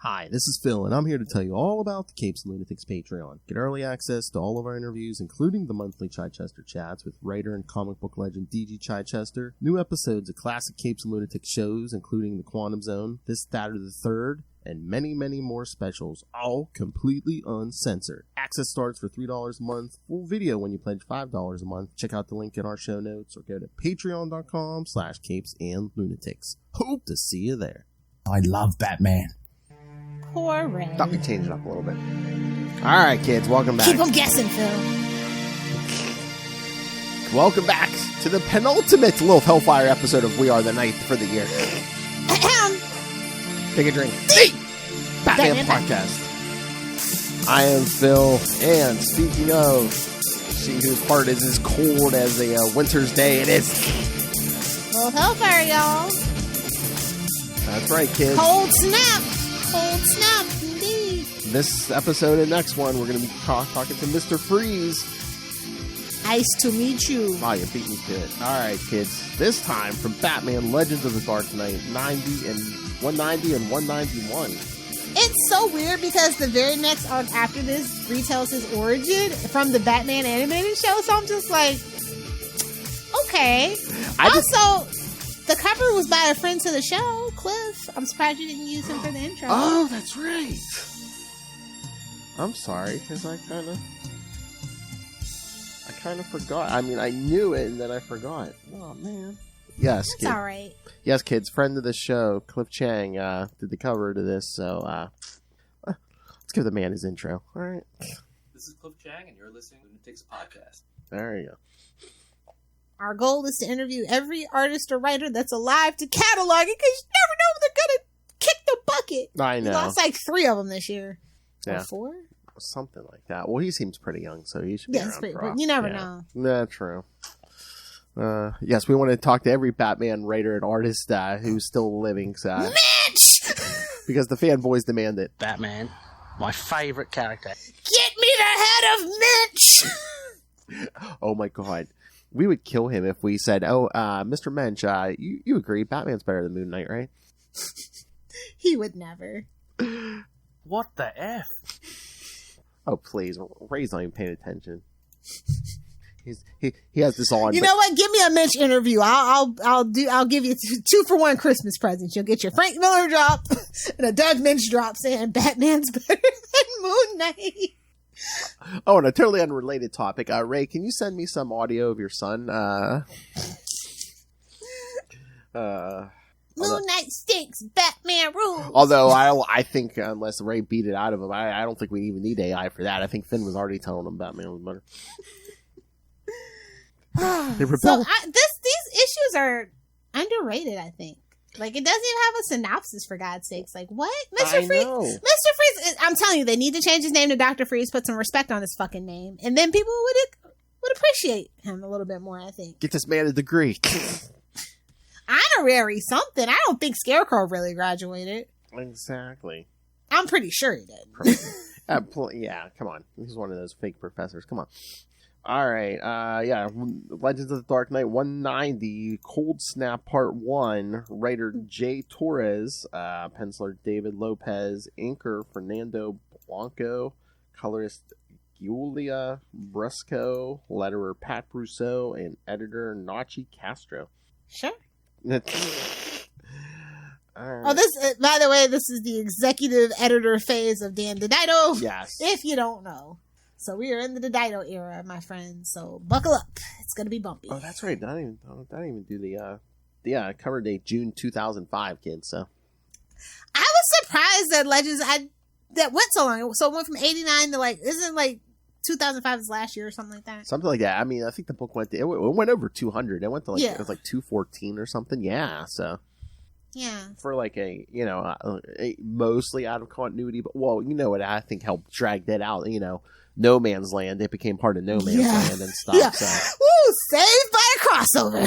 Hi, this is Phil, and I'm here to tell you all about the Capes and Lunatics Patreon. Get early access to all of our interviews, including the monthly Chichester chats with writer and comic book legend D.G. Chichester, new episodes of classic Capes and Lunatics shows, including The Quantum Zone, This, That, or the Third, and many, many more specials, all completely uncensored. Access starts for $3 a month, full video when you pledge $5 a month. Check out the link in our show notes, or go to patreon.com/CapesandLunatics. Hope to see you there. I love Batman. Poor Ray. Thought we'd change it up a little bit. All right, kids, welcome back. Keep them guessing, Phil. Welcome back to the penultimate Lilith Hellfire episode of We Are the Night for the year. Take a drink. Hey! Batman Podcast. I am Phil, and speaking of, she whose heart is as cold as a winter's day, it is Lilith Hellfire, y'all. That's right, kids. Cold snap. Cold snap, indeed. This episode and next one, we're going to be talking to Mr. Freeze. Nice to meet you. Wow, you beat me to it. All right, kids. This time from Batman Legends of the Dark Knight 190 and 191. It's so weird because the very next arc after this retells his origin from the Batman animated show, so I'm just like, okay. The cover was by a friend to the show, Cliff. I'm surprised you didn't use him for the intro. Oh, that's right. I'm sorry, because I kind of forgot. I mean, I knew it, and then I forgot. Oh, man. Yes, That's all right. Yes, kids. Friend of the show, Cliff Chang, did the cover to this, so let's give the man his intro. All right. This is Cliff Chang, and you're listening to Lunatics Podcast. There you go. Our goal is to interview every artist or writer that's alive to catalog it, because you never know when they're going to kick the bucket. I know. We lost like 3 of them this year. Yeah. Or 4? Something like that. Well, he seems pretty young, so he should be around for a while. You never know. Nah, true. Yes, we want to talk to every Batman writer and artist who's still living. Mitch! Because the fanboys demand it. Batman, my favorite character. Get me the head of Mitch! Oh my god. We would kill him if we said, oh, Mr. Mensch, you agree Batman's better than Moon Knight, right? He would never. What the F? Oh, please. Ray's not even paying attention. He has this on. You know what? Give me a Mitch interview. I'll give you 2 for 1 Christmas presents. You'll get your Frank Miller drop and a Doug Mitch drop saying Batman's better than Moon Knight. Oh, and a totally unrelated topic. Ray, can you send me some audio of your son? Moon Knight stinks. Batman rules. Although I think unless Ray beat it out of him, I don't think we even need AI for that. I think Finn was already telling him Batman was better. They rebelled. So these issues are underrated, I think. Like, it doesn't even have a synopsis, for God's sakes. Like, what? Mr. Freeze? Mr. Freeze, I'm telling you, they need to change his name to Dr. Freeze, put some respect on his fucking name, and then people would appreciate him a little bit more, I think. Get this man a degree. Honorary something. I don't think Scarecrow really graduated. Exactly. I'm pretty sure he did. Yeah, come on. He's one of those fake professors. Come on. All right, Legends of the Dark Knight 190, Cold Snap Part 1, writer Jay Torres, penciler David Lopez, inker Fernando Blanco, colorist Giulia Brusco, letterer Pat Brousseau, and editor Nachi Castro. Sure. Right. Oh, this, by the way, this is the executive editor phase of Dan DiDio. Yes. If you don't know. So we are in the DiDio era, my friends. So buckle up. It's going to be bumpy. Oh, that's right. I didn't even do the cover date June 2005, kids. So I was surprised that Legends that went so long. So it went from 89 to isn't 2005 is last year or something like that. Something like that. I mean, I think the book went over 200. It went to it was 214 or something. Yeah. So yeah, for a mostly out of continuity, but you know what I think helped drag that out. No Man's Land. It became part of No Man's Land and stuff. Yeah. So. Woo! Saved by a crossover.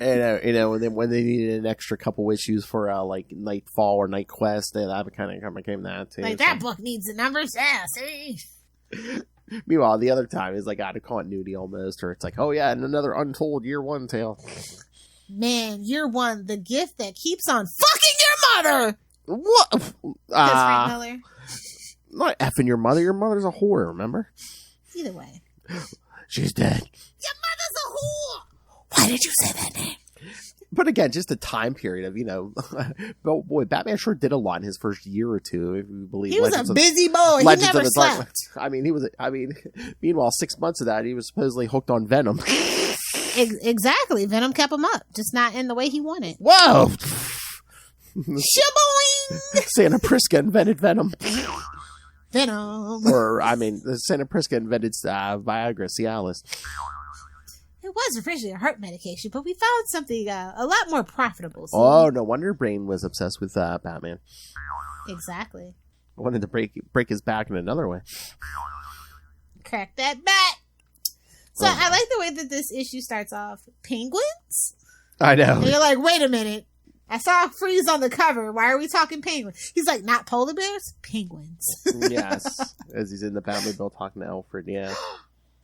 And and then when they needed an extra couple issues for Nightfall or Night Quest, that kind of became that too. That book needs the numbers. Yeah, see. Meanwhile, the other time is out of continuity almost, or it's and another untold Year One tale. Man, Year One, the gift that keeps on fucking your mother. What? Frank Miller. Not effing your mother. Your mother's a whore, remember? Either way. She's dead. Your mother's a whore! Why did you say that name? But again, just a time period of, boy, Batman sure did a lot in his first year or two, if you believe. He was a busy boy. He never slept. Meanwhile, 6 months of that, he was supposedly hooked on Venom. Exactly. Venom kept him up, just not in the way he wanted. Whoa! Shaboing! Santa Prisca invented Venom. Venom. Santa Prisca invented Viagra, Cialis. It was originally a heart medication, but we found something a lot more profitable. So. Oh, no wonder Brain was obsessed with Batman. Exactly. I wanted to break his back in another way. Crack that back. So I like the way that this issue starts off. Penguins? I know. And you're like, wait a minute. I saw Freeze on the cover. Why are we talking penguins? He's like, not polar bears? Penguins. Yes. As he's in the Batmobile talking to Alfred, yeah.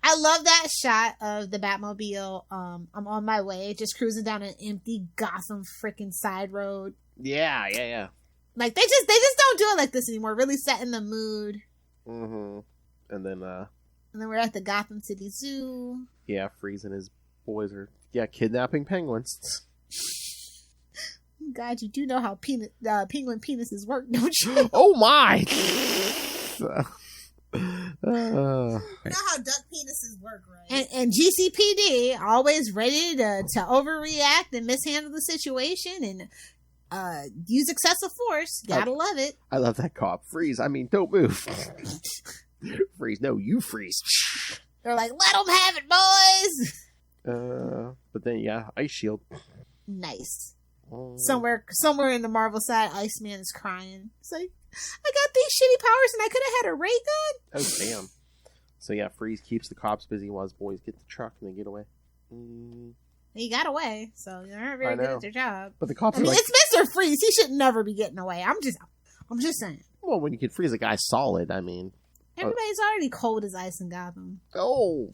I love that shot of the Batmobile. I'm on my way, just cruising down an empty Gotham freaking side road. Yeah. Like they just don't do it like this anymore. Really setting the mood. Mm-hmm. And then we're at the Gotham City Zoo. Yeah, Freeze and his boys are kidnapping penguins. God, you do know how penguin penises work, don't you? Oh my! You know how duck penises work, right? And GCPD always ready to overreact and mishandle the situation and use excessive force. Gotta love it. I love that cop. Freeze. Don't move. Freeze. No, you freeze. They're like, let them have it, boys. But then Ice Shield. Nice. Somewhere in the Marvel side, Iceman is crying. It's like, I got these shitty powers and I could have had a ray gun. Oh, damn. So, Freeze keeps the cops busy while his boys get the truck and they get away. He got away, so they're not very good at their job. But the cops it's Mr. Freeze. He should never be getting away. I'm just saying. Well, when you can freeze a guy solid, Everybody's already cold as ice in Gotham. Oh.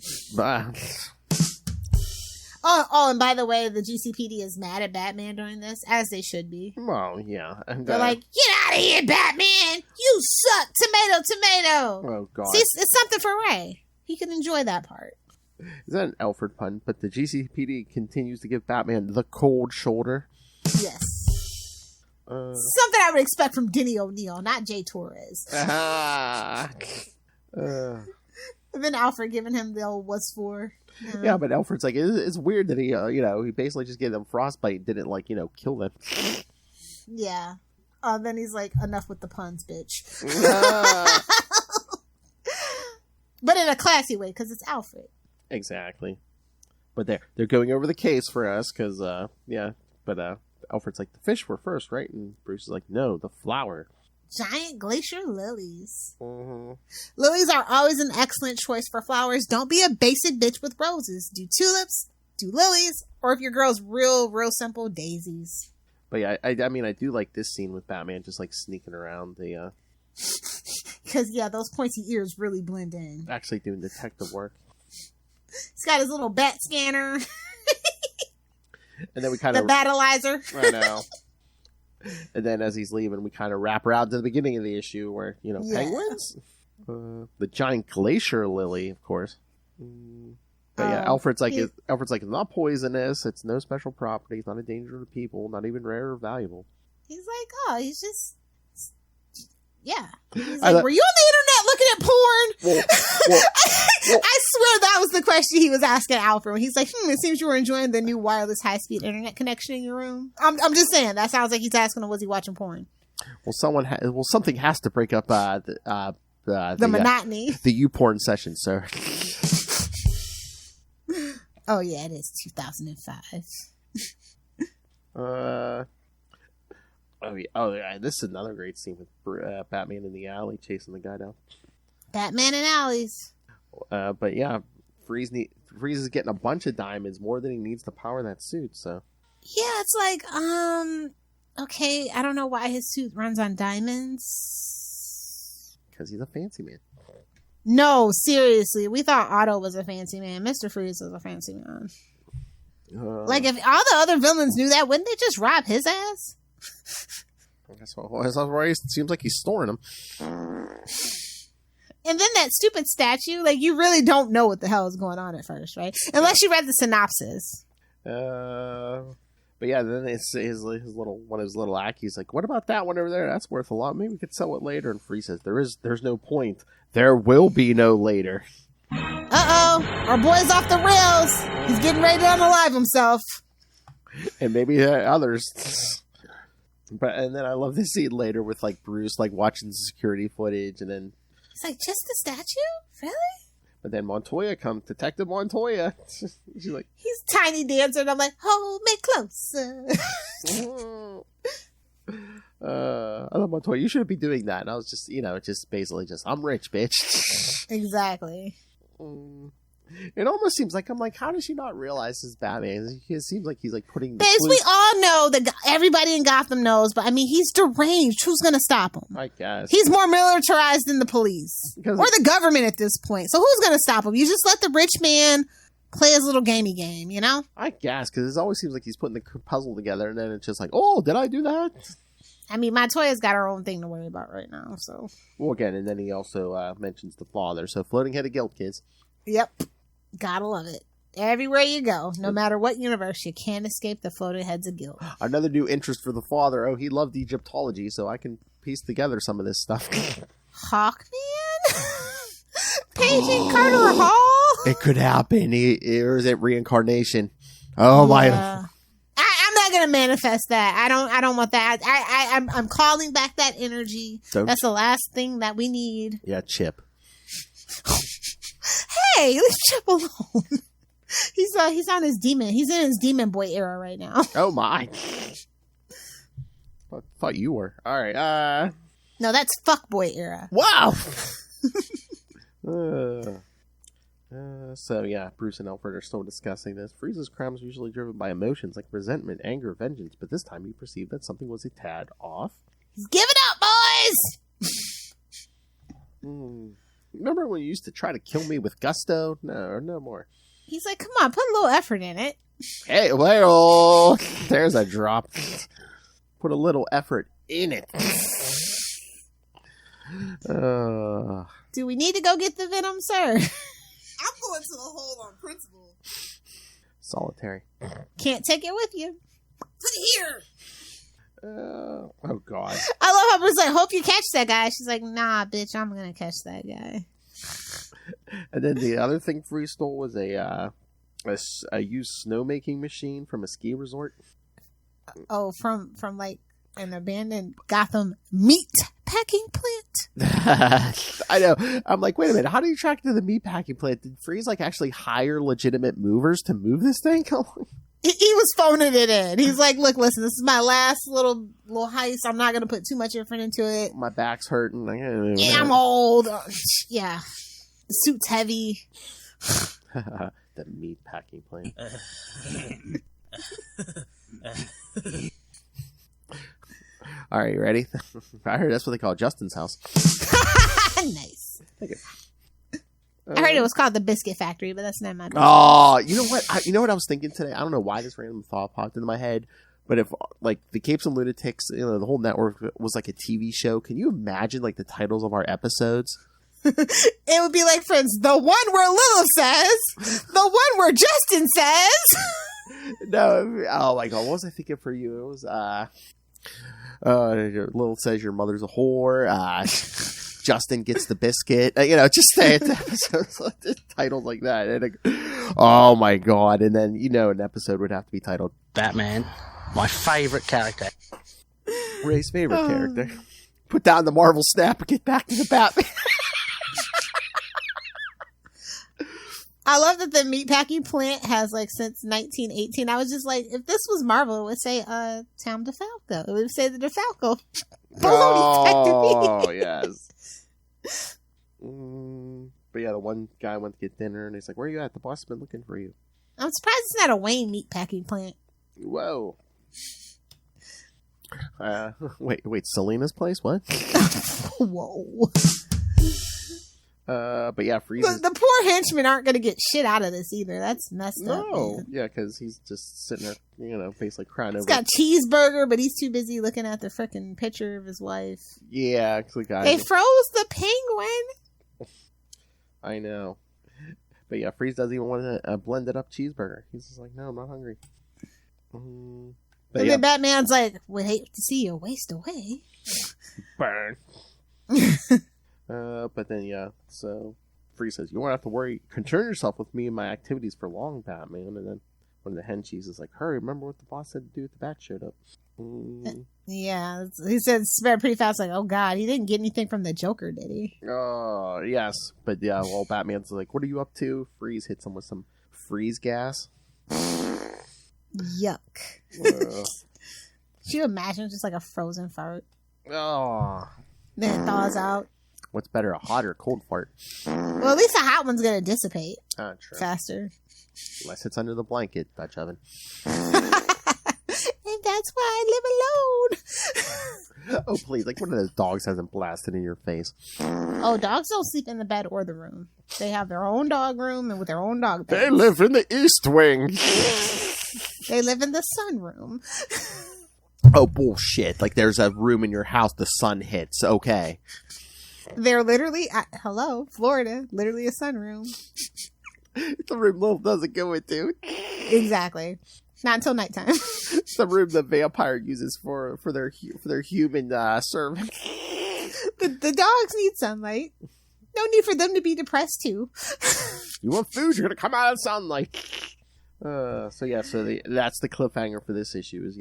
Oh, and by the way, the GCPD is mad at Batman during this, as they should be. Oh, yeah. And, they're like, get out of here, Batman! You suck! Tomato! Oh, God. See, it's something for Ray. He can enjoy that part. Is that an Alfred pun? But the GCPD continues to give Batman the cold shoulder. Yes. Something I would expect from Denny O'Neil, not Jay Torres. And then Alfred giving him the old what's for. Yeah, but Alfred's like, it's weird that he, he basically just gave them frostbite, didn't, kill them. Yeah. Then he's like, enough with the puns, bitch. But in a classy way, because it's Alfred. Exactly. But they're going over the case for us, because, but Alfred's like, the fish were first, right? And Bruce is like, no, the flower. Giant glacier lilies. Mm-hmm. Lilies are always an excellent choice for flowers. Don't be a basic bitch with roses. Do tulips, do lilies, or if your girl's real simple, daisies. But yeah, I do like this scene with Batman just sneaking around the because those pointy ears really blend in. Actually doing detective work. He's got his little bat scanner. And then we kind of the battleizer. I know. And then as he's leaving, we kind of wrap around to the beginning of the issue where, penguins? The giant glacier lily, of course. But Alfred's like, it's not poisonous. It's no special property. It's not a danger to people. Not even rare or valuable. He's like, he's just... Yeah. He's like, were you on the internet looking at porn? I swear that was the question he was asking Alfred. When he's like, it seems you were enjoying the new wireless high-speed internet connection in your room. I'm just saying, that sounds like he's asking him, was he watching porn? Well, something has to break up the monotony. The YouPorn session, sir. Oh, yeah, it is 2005. This is another great scene with Batman in the alley chasing the guy down. Batman and alleys. But yeah, Freeze is getting a bunch of diamonds, more than he needs to power that suit. So yeah, it's like okay, I don't know why his suit runs on diamonds. Because he's a fancy man. No, seriously, we thought Otto was a fancy man. Mr. Freeze was a fancy man. Like if all the other villains knew that, wouldn't they just rob his ass? That's why it seems like he's storing them. And then that stupid statue, like, you really don't know what the hell is going on at first, right? Unless you read the synopsis. But yeah, then it's his little one of his little lackeys like, what about that one over there? That's worth a lot. Maybe we could sell it later. And Free says, there's no point. There will be no later. Uh-oh, our boy's off the rails. He's getting ready to unalive himself. And maybe others. And then I love this scene later with like Bruce like watching the security footage, and then it's like, just the statue? Really? But then Montoya comes, Detective Montoya. She's like, he's Tiny Dancer, and I'm like, hold me closer. I love Montoya. You shouldn't be doing that. And I was just basically I'm rich, bitch. Exactly. It almost seems like, I'm like, how does she not realize this Batman? It seems like he's like putting the Babes, we all know that everybody in Gotham knows, but I mean, he's deranged. Who's going to stop him? I guess. He's more militarized than the police. Or the government at this point. So who's going to stop him? You just let the rich man play his little gamey game, you know? I guess, because it always seems like he's putting the puzzle together, and then it's just like, oh, did I do that? I mean, Montoya's got her own thing to worry about right now, so. Well, again, and then he also mentions the father. So floating head of guilt, kids. Yep. Gotta love it. Everywhere you go, no matter what universe, you can't escape the floating heads of guilt. Another new interest for the father. Oh, he loved Egyptology, so I can piece together some of this stuff. Hawkman? Paging Carter Hall? It could happen. Or is it reincarnation? Oh, yeah. I'm not gonna manifest that. I don't want that. I'm calling back that energy. That's the last thing that we need. Yeah, Chip. Hey, leave Chip alone. He's on his demon. He's in his demon boy era right now. Oh my! I thought you were. All right. No, that's fuckboy era. Wow. So yeah, Bruce and Alfred are still discussing this. Freeze's crimes are usually driven by emotions like resentment, anger, vengeance, but this time he perceived that something was a tad off. He's giving up, boys. Remember when you used to try to kill me with gusto? No more. He's like, come on, put a little effort in it. Hey, well, there's a drop. Put a little effort in it. Do we need to go get the venom, sir? I'm going to the hole on principle. Solitary. Can't take it with you. Put it here. Oh God. I love how Bruce's like, hope you catch that guy. She's like, nah, bitch, I'm gonna catch that guy. And then the other thing Free stole was a used snowmaking machine from a ski resort. Oh, from like an abandoned Gotham meat packing plant. I know. I'm like, wait a minute. How do you track to the meat packing plant? Did Freeze like actually hire legitimate movers to move this thing? He was phoning it in. He's like, look, listen, this is my last little heist. I'm not going to put too much effort into it. My back's hurting. Yeah, I'm old. Yeah. The suit's heavy. The meat packing plant. All right, you ready? I heard that's what they call Justin's house. Nice. Okay. I heard it was called the Biscuit Factory, but that's not my business. Oh, you know what? You know what I was thinking today? I don't know why this random thought popped into my head, but if like the Capes and Lunatics, the whole network was like a TV show, can you imagine like the titles of our episodes? It would be like, friends, the one where Lilith says, the one where Justin says. No, oh my God, what was I thinking for you? It was Lilith says your mother's a whore. Justin gets the biscuit. Just say it. Episodes titles like that. And oh my God! And then an episode would have to be titled Batman, my favorite character. Ray's favorite character. Put down the Marvel snap and get back to the Batman. I love that the meatpacking plant has like since 1918. I was just like, if this was Marvel, it would say Tom DeFalco. It would say the DeFalco Bologna Factory. Oh yes. But yeah, the one guy went to get dinner and he's like, "Where are you at? The boss has been looking for you." I'm surprised it's not a Wayne meatpacking plant. Whoa. Wait, Selena's place? What? Whoa. But yeah, Freeze. The poor henchmen aren't going to get shit out of this either. That's messed up. No, yeah, because he's just sitting there, basically crying over. He's got cheeseburger, but he's too busy looking at the frickin' picture of his wife. Yeah, the guy. They froze the penguin. I know, but yeah, Freeze doesn't even want a blended up cheeseburger. He's just like, no, I'm not hungry. But and then Batman's like, "We hate to see you waste away." Burn. But then, so Freeze says, you won't have to worry. Concern yourself with me and my activities for long, Batman. And then one of the henchies is like, hurry, remember what the boss said to do if the bat showed up. Yeah, he said spread pretty fast, like, oh God, he didn't get anything from the Joker, did he? Oh, yes. But yeah, well, Batman's like, what are you up to? Freeze hits him with some freeze gas. Yuck. Should you imagine just like a frozen fart? Oh. Then it thaws out. What's better, a hot or cold fart? Well, at least a hot one's going to dissipate True. faster. Unless it's under the blanket, Dutch oven. And that's why I live alone. Oh, please. Like one of those dogs hasn't blasted in your face. Oh, dogs don't sleep in the bed or the room. They have their own dog room and with their own dog bed. They live in the East Wing. They live in the sunroom. Oh, bullshit. Like there's a room in your house the sun hits. Okay. They're literally, hello, Florida, literally a sunroom. It's a room Lilith doesn't go into. Exactly. Not until nighttime. It's the room the vampire uses for their human servant. The dogs need sunlight. No need for them to be depressed too. You want food? You're gonna come out of sunlight. So that's the cliffhanger for this issue. Is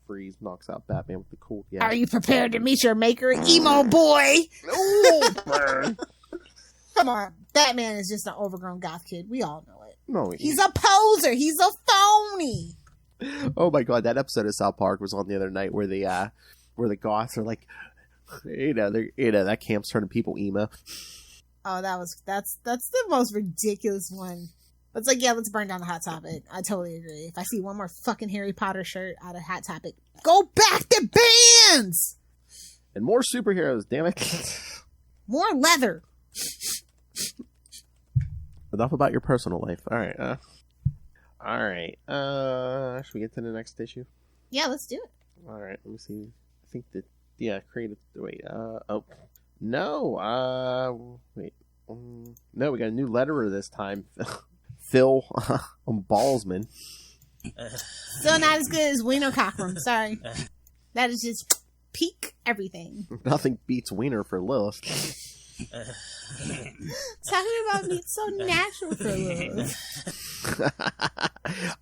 Freeze knocks out Batman with the cold. Yeah. Are you prepared to meet your maker, emo boy? Oh, burn. Come on, Batman is just an overgrown goth kid. We all know it. No, he's a poser. He's a phony. Oh my god, that episode of South Park was on the other night where the goths are like, that camp's turning people emo. Oh, that's the most ridiculous one. It's like, yeah, let's burn down the Hot Topic. I totally agree. If I see one more fucking Harry Potter shirt out of Hot Topic, go back to bands! And more superheroes, damn it. More leather. Enough about your personal life. Alright. Should we get to the next issue? Yeah, let's do it. Alright, let me see. I think that, creative, no, no, we got a new letterer this time. Phil Ballsman. Still not as good as Wiener Cockrum. Sorry. That is just peak everything. Nothing beats Wiener for Lilith. Talking about being so natural for Lilith.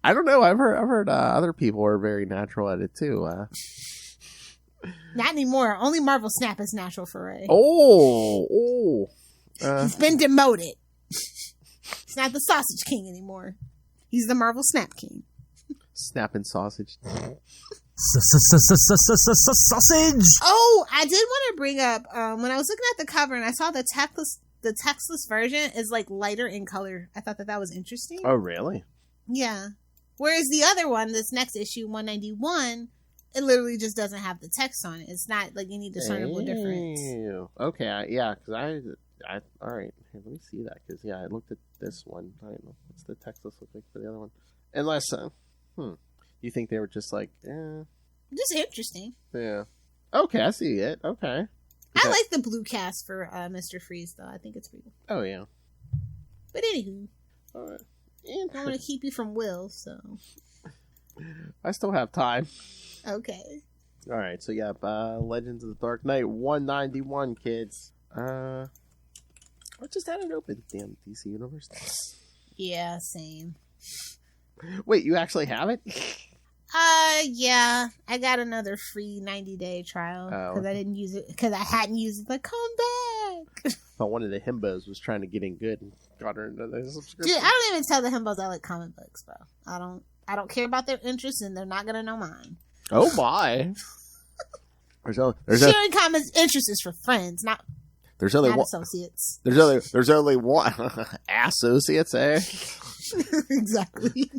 I don't know. I've heard other people are very natural at it too. Not anymore. Only Marvel Snap is natural for Ray. He's been demoted. He's not the Sausage King anymore. He's the Marvel Snap King. Snapping sausage. Sausage! Oh, I did want to bring up, when I was looking at the cover and I saw the textless version is like lighter in color. I thought that was interesting. Oh, really? Yeah. Whereas the other one, this next issue, 191, it literally just doesn't have the text on it. It's not like any discernible difference. Okay, yeah, because I all right. Here, let me see that because I looked at this one. I don't know what's the textless look like for the other one. Unless, you think they were just like, just interesting. Yeah. Okay, I see it. Okay. I like the blue cast for Mr. Freeze though. I think it's pretty cool. Oh yeah. But anywho, all right. I want to keep you from Will, so I still have time. Okay. All right, so Legends of the Dark Knight 191, kids. I just had it open. Damn DC Universe. Yeah, same. Wait, you actually have it? Yeah. I got another free 90-day trial because I didn't use it because I hadn't used it. Like, come back. But one of the himbos was trying to get in good and got her into the subscription. Dude, I don't even tell the himbos I like comic books, bro. I don't care about their interests, and they're not gonna know mine. Oh my! Sharing common interests is for friends, not associates. There's only one associates, eh? Exactly.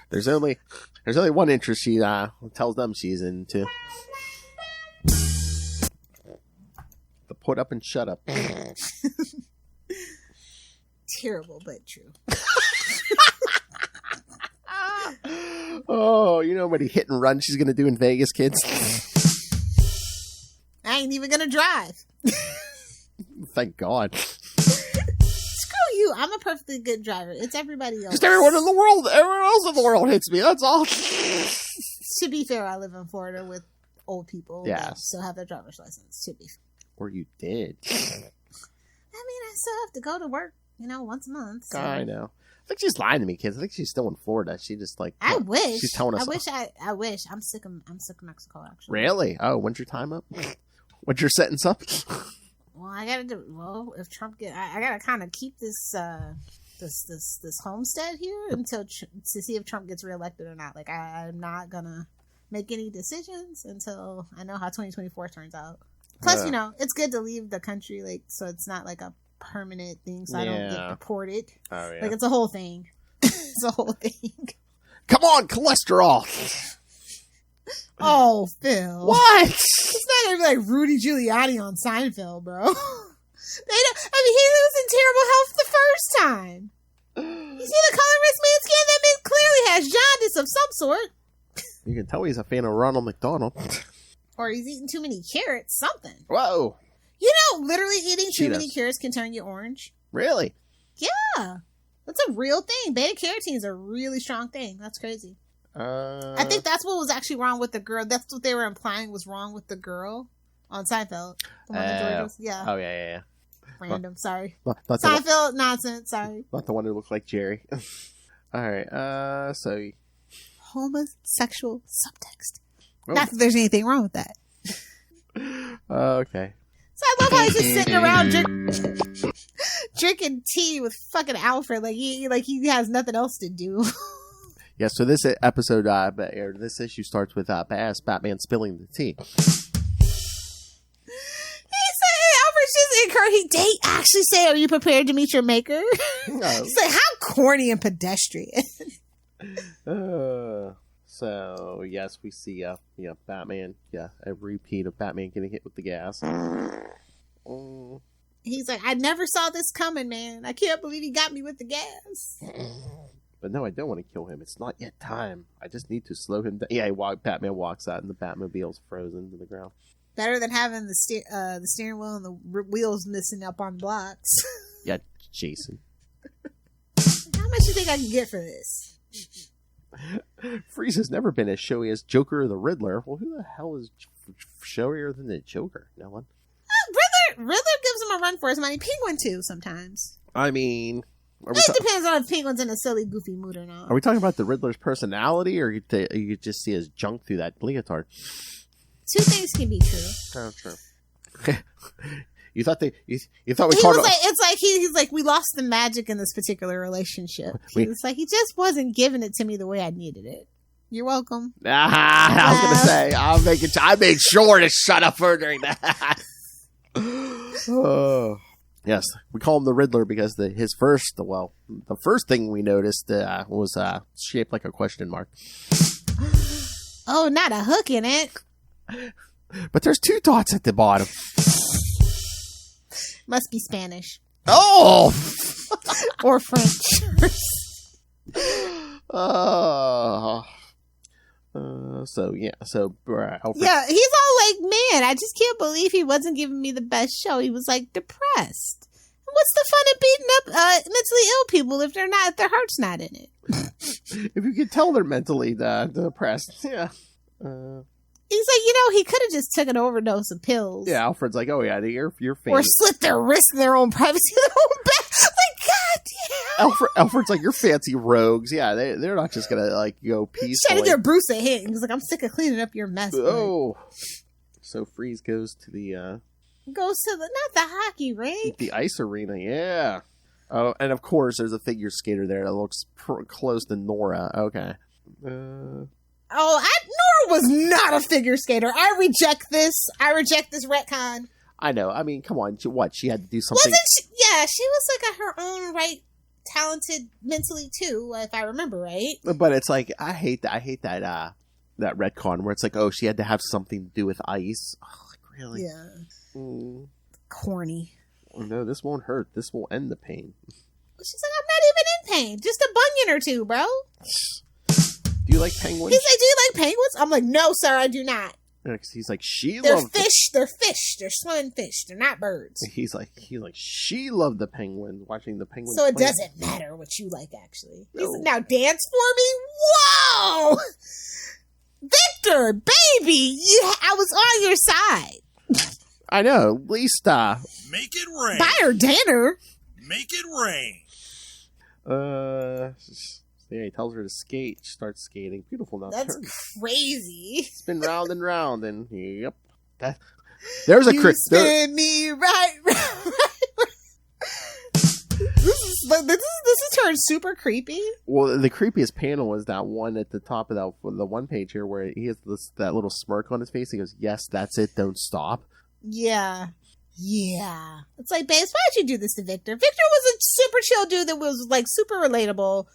There's only one interest she tells them she's into. The put up and shut up. terrible, but true. Oh, you know what hit and run she's gonna do in Vegas, kids? I ain't even gonna drive. Thank God. Screw you. I'm a perfectly good driver. It's everybody else. Just everyone else in the world hits me. That's all. To be fair, I live in Florida with old people that still have their driver's license. To be fair. Or you did. I mean, I still have to go to work, once a month. So. I know. I think she's lying to me, kids. I think she's still in Florida. She just I wish. She's telling us. I wish. I'm sick of Mexico, actually. Really? Oh, when's your time up? When's your sentence up? Well, I gotta do. Well, if Trump I gotta kind of keep this this homestead here until to see if Trump gets reelected or not. Like, I'm not gonna make any decisions until I know how 2024 turns out. Plus, it's good to leave the country, like, so it's not like a permanent thing, so I don't get deported. Oh, yeah. Like, it's a whole thing. It's a whole thing. Come on, cholesterol. Oh, Phil. What? It's not gonna be like Rudy Giuliani on Seinfeld, bro. He was in terrible health the first time. You see the color of his man's skin? That man clearly has jaundice of some sort. You can tell he's a fan of Ronald McDonald. Or he's eating too many carrots, something. Whoa. Literally eating too many carrots can turn you orange. Really? Yeah. That's a real thing. Beta-carotene is a really strong thing. That's crazy. I think that's what was actually wrong with the girl. That's what they were implying was wrong with the girl on Seinfeld. The one that George was, yeah. Oh, yeah. Random, sorry. Seinfeld nonsense, sorry. Not the one who looked like Jerry. All right, so... Homosexual subtext. Oh. Not that there's anything wrong with that. Okay. So I love how he's just sitting around drinking tea with fucking Alfred. Like he has nothing else to do. Yeah, so this episode, or this issue starts with Batman spilling the tea. Did he actually say, "Are you prepared to meet your maker?" No. He's like, how corny and pedestrian. So yes, we see Batman, a repeat of Batman getting hit with the gas. He's like, I never saw this coming, man. I can't believe he got me with the gas. But no, I don't want to kill him. It's not yet time. I just need to slow him down. Yeah, Batman walks out and the Batmobile's frozen to the ground. Better than having the steering wheel and the wheels missing up on blocks. Yeah, Jason. How much do you think I can get for this? Freeze has never been as showy as Joker or the Riddler. Well, who the hell is showier than the Joker? No one. Riddler gives him a run for his money. Penguin too sometimes. I mean, it depends on if Penguin's in a silly, goofy mood or not. Are we talking about the Riddler's personality, or you just see his junk through that leotard? Two things can be true. Oh, true. You thought we he called was like, it's like he's like, we lost the magic in this particular relationship. It's like he just wasn't giving it to me the way I needed it. You're welcome. I was gonna say I made sure to shut up for during that. Yes, we call him the Riddler because the first thing we noticed was shaped like a question mark. Oh, not a hook in it. But there's two dots at the bottom. Must be Spanish. Oh! Or French. Alfred. Yeah, he's all like, man, I just can't believe he wasn't giving me the best show. He was like depressed. What's the fun of beating up mentally ill people if their heart's not in it? If you could tell they're mentally depressed, yeah. He's like, he could have just took an overdose of pills. Yeah, Alfred's like, oh yeah, your fan. Or slit their wrist in their own privacy, their own back. Like, God damn. Alfred's like, you're fancy rogues. Yeah, they're not just gonna go peacefully. He's trying to get Bruce a hit. He's like, I'm sick of cleaning up your mess. Oh. So Freeze goes to the not the hockey rink. The ice arena, yeah. Oh, and of course there's a figure skater there that looks close to Nora. Okay. Nora was not a figure skater. I reject this retcon. I know. I mean, come on. What? She had to do something. Wasn't she? Yeah, she was like her own right, talented mentally too, if I remember right. But it's like I hate that retcon where it's like, oh, she had to have something to do with ice. Oh, like, really? Yeah. Corny. Oh, no, this won't hurt. This will end the pain. She's like, I'm not even in pain. Just a bunion or two, bro. Do you like penguins? He's like, do you like penguins? I'm like, no, sir, I do not. He's like, They're fish. They're fish. They're swimming fish. They're not birds. He's like, she loved the penguins, watching the penguins. So it play. doesn't matter what you like, actually. No. He's like, now dance for me? Whoa! Victor, baby, I was on your side. I know. At least, Make it rain. Buy her dinner. Make it rain. Yeah, he tells her to skate. She starts skating. Beautiful now. That's crazy. Spin round and round, and yep. There's a You spin me right. This is turned super creepy. Well, the creepiest panel was that one at the top of the one page here, where he has that little smirk on his face. He goes, "Yes, that's it. Don't stop." Yeah. It's like, babes, why'd you do this to Victor? Victor was a super chill dude that was like super relatable.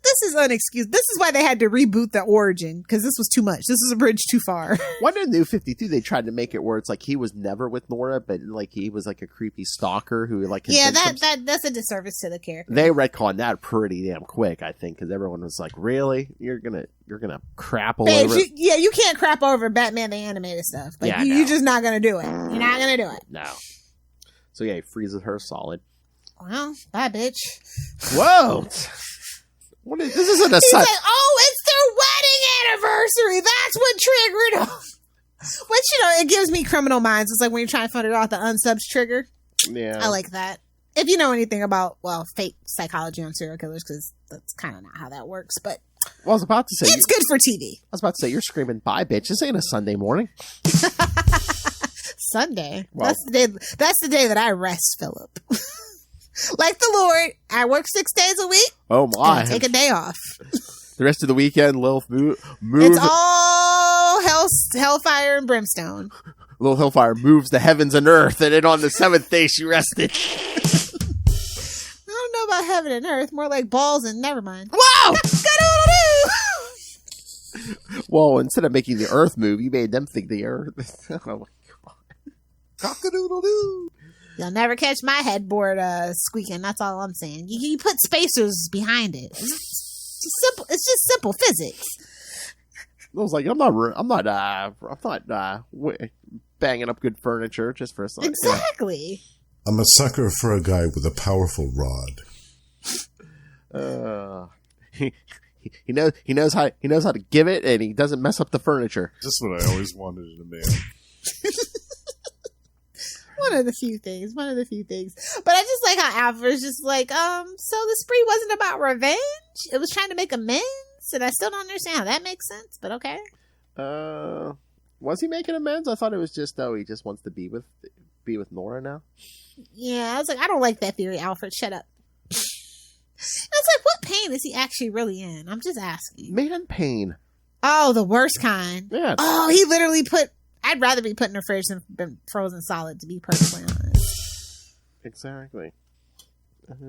This is unexcused. This is why they had to reboot the origin, because this was too much. This is a bridge too far. One in New 52, they tried to make it where it's like he was never with Nora, but like he was like a creepy stalker who like that's a disservice to the character. They retconned that pretty damn quick, I think, because everyone was like, "Really, you're gonna crap all over?" You can't crap over Batman the animated stuff. Like, yeah, you're just not gonna do it. You're not gonna do it. No. So yeah, he freezes her solid. Well, bye, bitch. Whoa. This isn't a He's like, oh, it's their wedding anniversary. That's what triggered him. Which, it gives me Criminal Minds. It's like when you're trying to find out the unsubs trigger. Yeah. I like that. If you know anything about, fake psychology on serial killers, because that's kind of not how that works. But I was about to say, it's good for TV. I was about to say, you're screaming, "Bye, bitch." This ain't a Sunday morning. Sunday. Well, that's the day that I rest, Philip. Like the Lord, I work 6 days a week. Oh my! And I take a day off. The rest of the weekend, Lilith moves. It's all hellfire and brimstone. Little Hellfire moves the heavens and earth, and then on the 7th day she rested. I don't know about heaven and earth, more like balls and never mind. Whoa! Well, instead of making the earth move, you made them think the earth. Oh my god! Cock-a-doodle-doo. You'll never catch my headboard squeaking. That's all I'm saying. You put spacers behind it. It's just simple physics. I was like, I'm not banging up good furniture just for a second. Exactly. I'm a sucker for a guy with a powerful rod. He knows how to give it, and he doesn't mess up the furniture. Just what I always wanted in a man. One of the few things. But I just like how Alfred's just like, so the spree wasn't about revenge. It was trying to make amends, and I still don't understand how that makes sense, but okay. Was he making amends? I thought it was just, he just wants to be with Nora now. Yeah, I was like, I don't like that theory, Alfred. Shut up. I was like, what pain is he actually really in? I'm just asking. Man pain. Oh, the worst kind. Yeah. Oh, he literally I'd rather be put in a fridge than been frozen solid, to be perfectly honest. Exactly.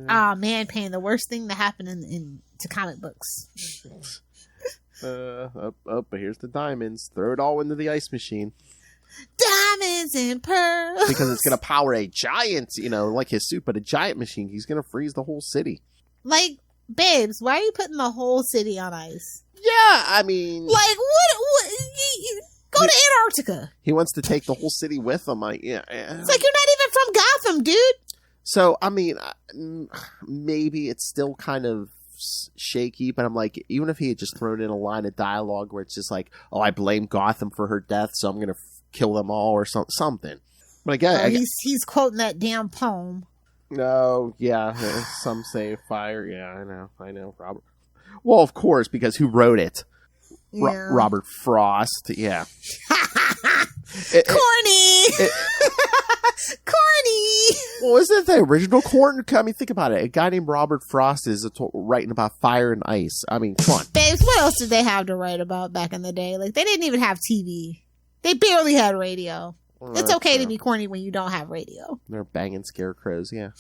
Oh, man pain. The worst thing to happen to comic books. But here's the diamonds. Throw it all into the ice machine. Diamonds and pearls. Because it's going to power a giant, like his suit, but a giant machine. He's going to freeze the whole city. Like, babes, why are you putting the whole city on ice? Yeah, I mean... Like, what go to Antarctica. He wants to take the whole city with him. Yeah. It's like, you're not even from Gotham, dude. So, I mean, maybe it's still kind of shaky, but I'm like, even if he had just thrown in a line of dialogue where it's just like, oh, I blame Gotham for her death, so I'm going to kill them all, or something. But again, he's quoting that damn poem. No, yeah, some say fire. Yeah, I know, Robert. Well, of course, because who wrote it? Yeah. Robert Frost. Yeah. Corny. Corny. Well, isn't it the original Corn? I mean, think about it. A guy named Robert Frost is writing about fire and ice. I mean, come on. Babes, what else did they have to write about back in the day? Like, they didn't even have TV. They barely had radio. It's okay to be corny when you don't have radio. They're banging scarecrows, yeah.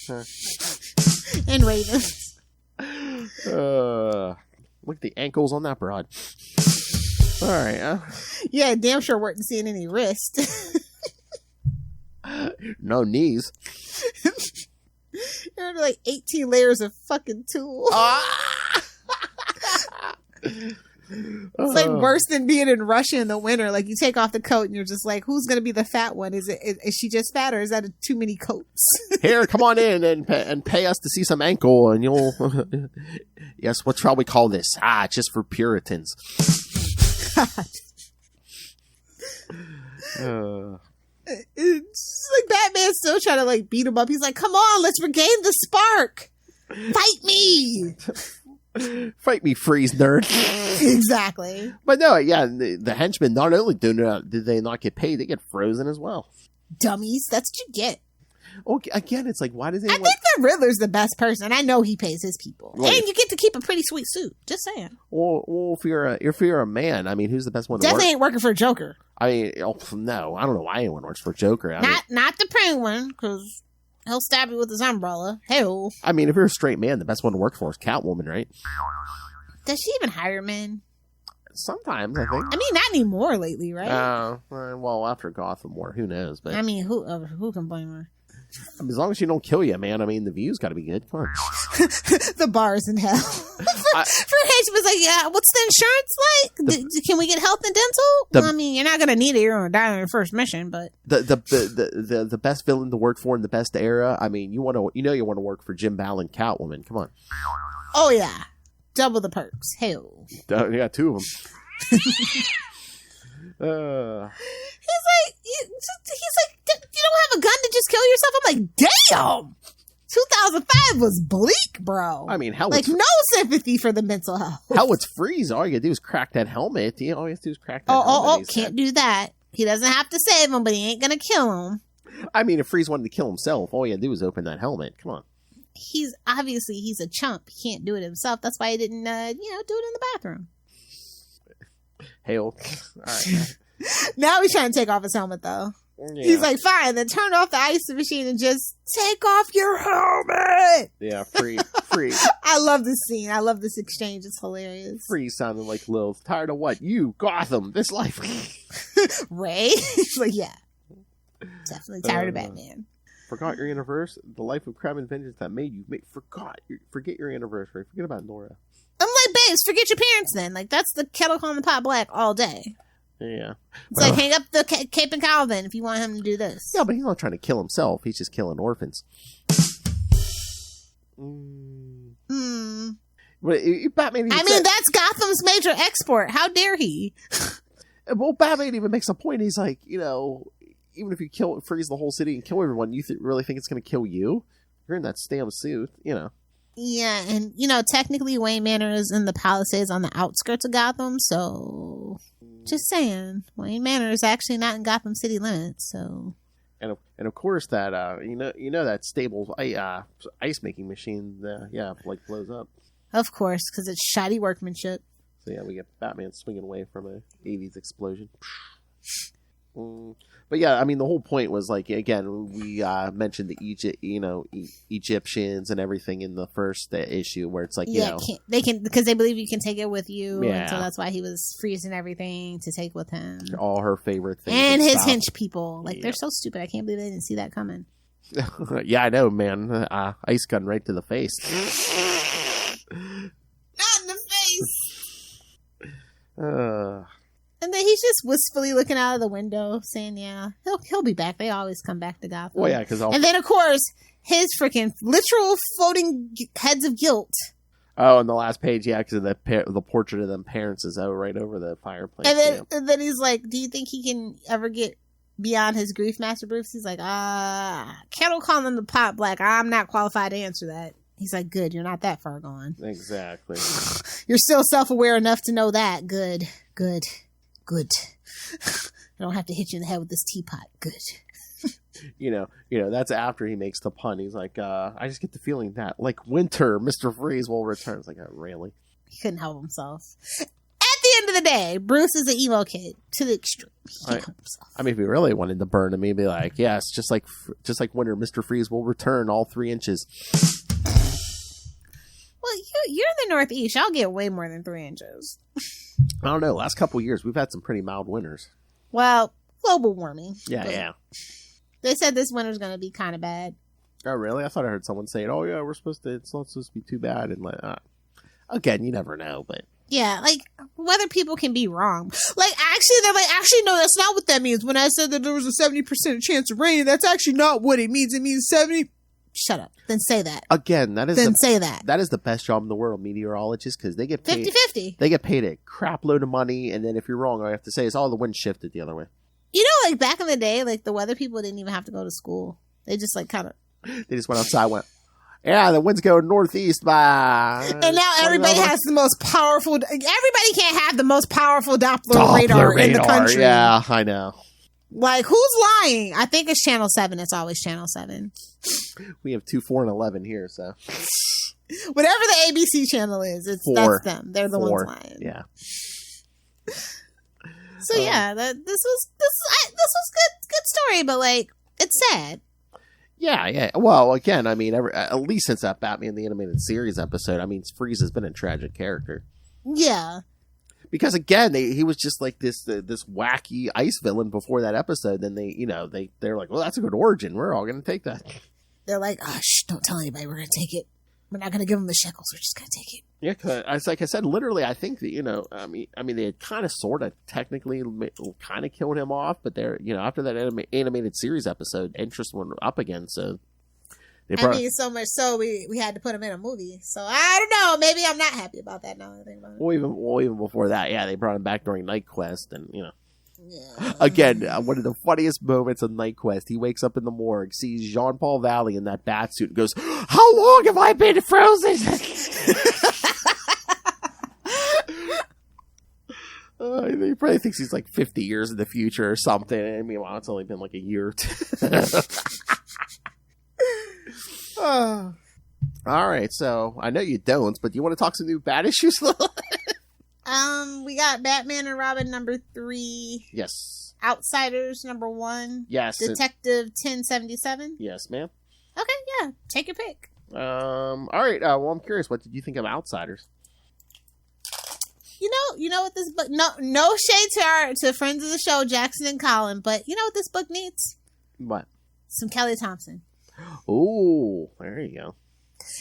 And ravens. Look at the ankles on that broad. All right. Yeah, damn sure weren't seeing any wrist. No knees. There are like 18 layers of fucking tulle. It's like worse than being in Russia in the winter. Like you take off the coat and you're just like, who's going to be the fat one? Is she just fat or is that too many coats? Here, come on in and pay us to see some ankle and you'll... Yes, what shall we call this? Just for Puritans. It's like Batman's still trying to like beat him up. He's like, come on, let's regain the spark. Fight me. Fight me, freeze nerd. Exactly. But no, yeah, the henchmen not only did they not get paid, they get frozen as well. Dummies. That's what you get. Okay, again, it's like, why does I anyone... think the Riddler's the best person. I know he pays his people. Right. And you get to keep a pretty sweet suit. Just saying. Well, if you're a man, I mean, who's the best one to Definitely work? ain't working for Joker. I mean, no, I don't know why anyone works for Joker. Not the Penguin, because he'll stab you with his umbrella. Hell. I mean, if you're a straight man, the best one to work for is Catwoman, right? Does she even hire men? Sometimes, I think. I mean, not anymore lately, right? Well, after Gotham War, who knows? But I mean, who can blame her? as long as you don't kill you, man. I mean, the view's got to be good. Come on. The bar's in hell. for Henchman's like, yeah, what's the insurance like? Can we get health and dental? I mean, you're not going to need it. You're going to die on your first mission, but The best villain to work for in the best era. I mean, you want to work for Jim Ballin, Catwoman. Come on. Oh yeah, double the perks. Hell. Yeah, two of them. He's like, you don't have a gun to just kill yourself? I'm like, damn! 2005 was bleak, bro. I mean, hell, like, no sympathy for the mental health. Hell, it's Freeze. All you gotta do is crack that helmet. All you have to do is crack that helmet. Can't do that. He doesn't have to save him, but he ain't gonna kill him. I mean, if Freeze wanted to kill himself, all you gotta do is open that helmet. Come on. He's a chump. He can't do it himself. That's why he didn't, do it in the bathroom. Hell. All right. Now he's trying to take off his helmet, though. Yeah. He's like, fine, then turn off the ice machine and just take off your helmet. Yeah, free. I love this scene. I love this exchange. It's hilarious. Free sounding like Lilith. Tired of what? You, Gotham, this life. Ray? He's like, yeah. Definitely tired of Batman. Forgot your anniversary? The life of crime and vengeance that made you. Forget your anniversary. Forget about Nora. I'm like, babes, forget your parents then. Like, that's the kettle calling the pot black all day. Yeah. It's like, hang up the cape and Calvin if you want him to do this. Yeah, but he's not trying to kill himself. He's just killing orphans. Batman. That's Gotham's major export. How dare he? Well, Batman even makes a point. He's like, even if you freeze the whole city and kill everyone, you really think it's going to kill you? You're in that damn suit, Yeah, and, technically Wayne Manor is in the Palisades on the outskirts of Gotham, so... Just saying, Wayne Manor is actually not in Gotham City limits, so... And of course that, that stable ice making machine, blows up. Of course, because it's shoddy workmanship. So yeah, we get Batman swinging away from a 80s explosion. But yeah, I mean, the whole point was like, again, we mentioned the Egyptians and everything in the first issue, where it's like, they can because they believe you can take it with you, yeah. and so that's why he was freezing everything to take with him. All her favorite things, and his hench people, they're so stupid. I can't believe they didn't see that coming. Yeah, I know, man. Ice gun right to the face. Not in the face. And then he's just wistfully looking out of the window, saying, "Yeah, he'll be back. They always come back to Gotham." Well, yeah, because and then of course his freaking literal floating heads of guilt. Oh, and the last page, yeah, because the portrait of them parents is right over the fireplace. And then he's like, "Do you think he can ever get beyond his grief, Master Bruce?" He's like, Kettle calling the pot black. I'm not qualified to answer that. He's like, "Good, you're not that far gone." Exactly. You're still self-aware enough to know that. Good. I don't have to hit you in the head with this teapot. Good. That's after he makes the pun. He's like, I just get the feeling that, like winter, Mr. Freeze will return. It's like, really? He couldn't help himself. At the end of the day, Bruce is an emo kid to the extreme. He can't help himself. I mean, if he really wanted to burn him, he'd be like, yes, just like winter, Mr. Freeze will return all 3 inches. Well, you're in the Northeast. Y'all get way more than 3 inches. I don't know. Last couple of years, we've had some pretty mild winters. Well, global warming. Yeah. They said this winter's going to be kind of bad. Oh, really? I thought I heard someone say, "Oh, yeah, it's not supposed to be too bad." And like, again, you never know, but yeah, like whether people can be wrong. Like, actually, they're like, actually, no, that's not what that means. When I said that there was a 70% chance of rain, that's actually not what it means. It means 70. Shut up. Then say that. Again, say that. That is the best job in the world, meteorologists, because they get paid 50-50. They get paid a crap load of money, and then if you're wrong, all I have to say is, "Oh, the wind shifted the other way." You know, like back in the day, like the weather people didn't even have to go to school. They just like kind of. They just went outside, went, "Yeah, the wind's going northeast by." And now everybody has the most powerful. Everybody can't have the most powerful Doppler radar in the country. Yeah, I know. Like, who's lying? I think it's Channel 7. It's always Channel 7. We have 2, 4, and 11 here, so whatever the ABC channel is, that's them. They're the ones lying. Yeah. So yeah, this was good story, but like it's sad. Yeah. Well, again, I mean, at least since that Batman the Animated Series episode, I mean, Freeze has been a tragic character. Yeah. Because again, he was just like this wacky ice villain before that episode. Then they're like, well, that's a good origin. We're all going to take that. They're like, oh, shh, don't tell anybody. We're going to take it. We're not going to give them the shekels. We're just going to take it. Yeah, cause like I said, literally, I think that I mean, they had kind of, sort of, technically, kind of killed him off, but they're, after that animated series episode, interest went up again. So, so much so we had to put him in a movie. So I don't know. Maybe I'm not happy about that now that I think about it. Well, even before that, yeah, they brought him back during Night Quest, and Yeah. Again, one of the funniest moments of Night Quest. He wakes up in the morgue, sees Jean-Paul Valley in that bat suit, and goes, "How long have I been frozen?" He probably thinks he's like 50 years in the future or something. And meanwhile, it's only been like a year or two. All right, so I know you don't, but do you want to talk some new Bat issues? We got Batman and Robin number 3. Yes. Outsiders number 1. Yes. Detective 1077. Yes, ma'am. Okay, yeah. Take your pick. All right. Well, I'm curious. What did you think of Outsiders? You know what this book? No shade to friends of the show, Jackson and Colin, but you know what this book needs? What? Some Kelly Thompson. Oh, there you go.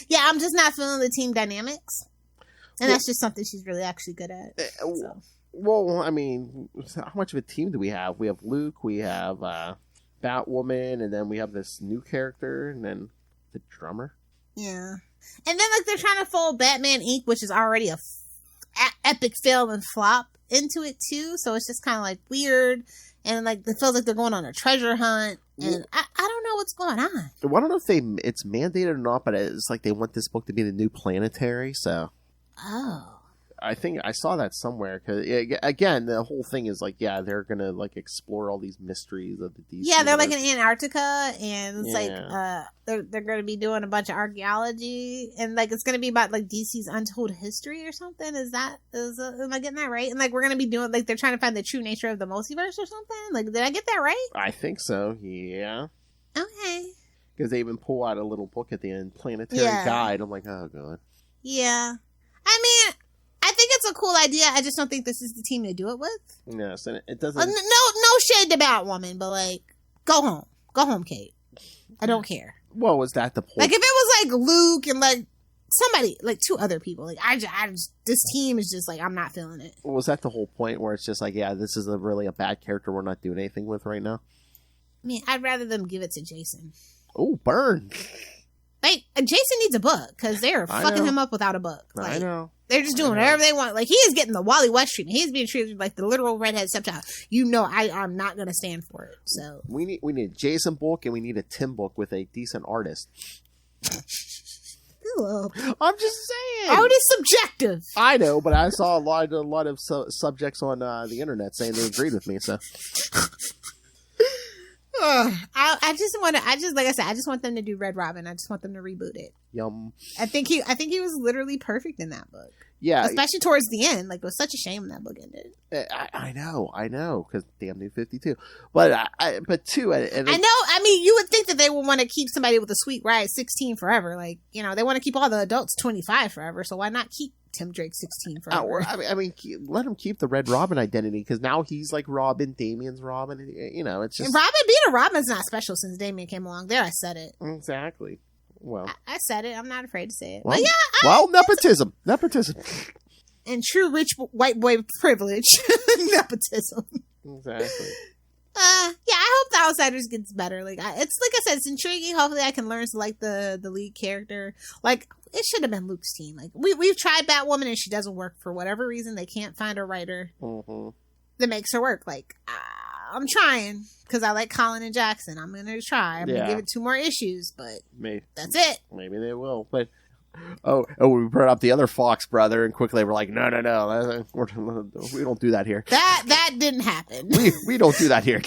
Yeah, I'm just not feeling the team dynamics. And that's just something she's really actually good at. So. Well, I mean, how much of a team do we have? We have Luke, we have Batwoman, and then we have this new character, and then the drummer. Yeah. And then, like, they're trying to fold Batman Inc., which is already a epic fail and flop, into it, too. So it's just kind of, like, weird. And, like, it feels like they're going on a treasure hunt. And I don't know what's going on. Well, I don't know if it's mandated or not, but it's like they want this book to be the new Planetary, so... Oh. I think I saw that somewhere, because, again, the whole thing is, like, yeah, they're going to, like, explore all these mysteries of the DC. Yeah, they're, like, in Antarctica, and it's, like, they're going to be doing a bunch of archaeology, and, like, it's going to be about, like, DC's untold history or something. Am I getting that right? And, like, we're going to be doing, like, they're trying to find the true nature of the multiverse or something? Like, did I get that right? I think so, yeah. Okay. Because they even pull out a little book at the end, Planetary Guide. I'm like, oh, God. Yeah. I mean, I think it's a cool idea. I just don't think this is the team to do it with. Yes, and it doesn't... No shade to Batwoman, but, like, go home. Go home, Kate. I don't care. Well, was that the point? Like, if it was, like, Luke and, like, somebody, like, 2 other people, like, I just, this team is just, like, I'm not feeling it. Was that the whole point where it's just like, yeah, this is really a bad character we're not doing anything with right now? I mean, I'd rather them give it to Jason. Oh, burn. Like, Jason needs a book, because they're fucking him up without a book. Like, I know. They're just doing whatever they want. Like, he is getting the Wally West treatment. He's being treated like the literal redhead stepchild. I'm not going to stand for it. So we need a Jason book, and we need a Tim book with a decent artist. I'm just saying. Art is subjective. I know, but I saw a lot of subjects on the internet saying they agreed with me. So. I just want them to do Red Robin. I just want them to reboot it. Yum. I think he was literally perfect in that book. Yeah, especially towards the end. Like, it was such a shame when that book ended. I know, because damn New 52. But too, I know. I mean, you would think that they would want to keep somebody with a sweet ride 16 forever. Like, they want to keep all the adults 25 forever. So why not keep Tim Drake 16 forever. I mean, let him keep the Red Robin identity, because now he's like Robin, Damien's Robin. You know, it's just... And Robin being a Robin's not special since Damien came along. There, I said it. Exactly. Well, I said it. I'm not afraid to say it. Well, but yeah, nepotism. And true rich white boy privilege. Nepotism. Exactly. Yeah, I hope The Outsiders gets better. Like, it's like I said, it's intriguing. Hopefully, I can learn to like the lead character. Like, it should have been Luke's team. Like, we've tried Batwoman and she doesn't work for whatever reason. They can't find a writer that makes her work. Like, I'm trying because I like Colin and Jackson. I'm gonna try. I'm gonna give it 2 more issues, but that's it. Maybe they will, but. Oh, we brought up the other Fox brother, and quickly we're like, no, we don't do that here. That didn't happen. We don't do that here.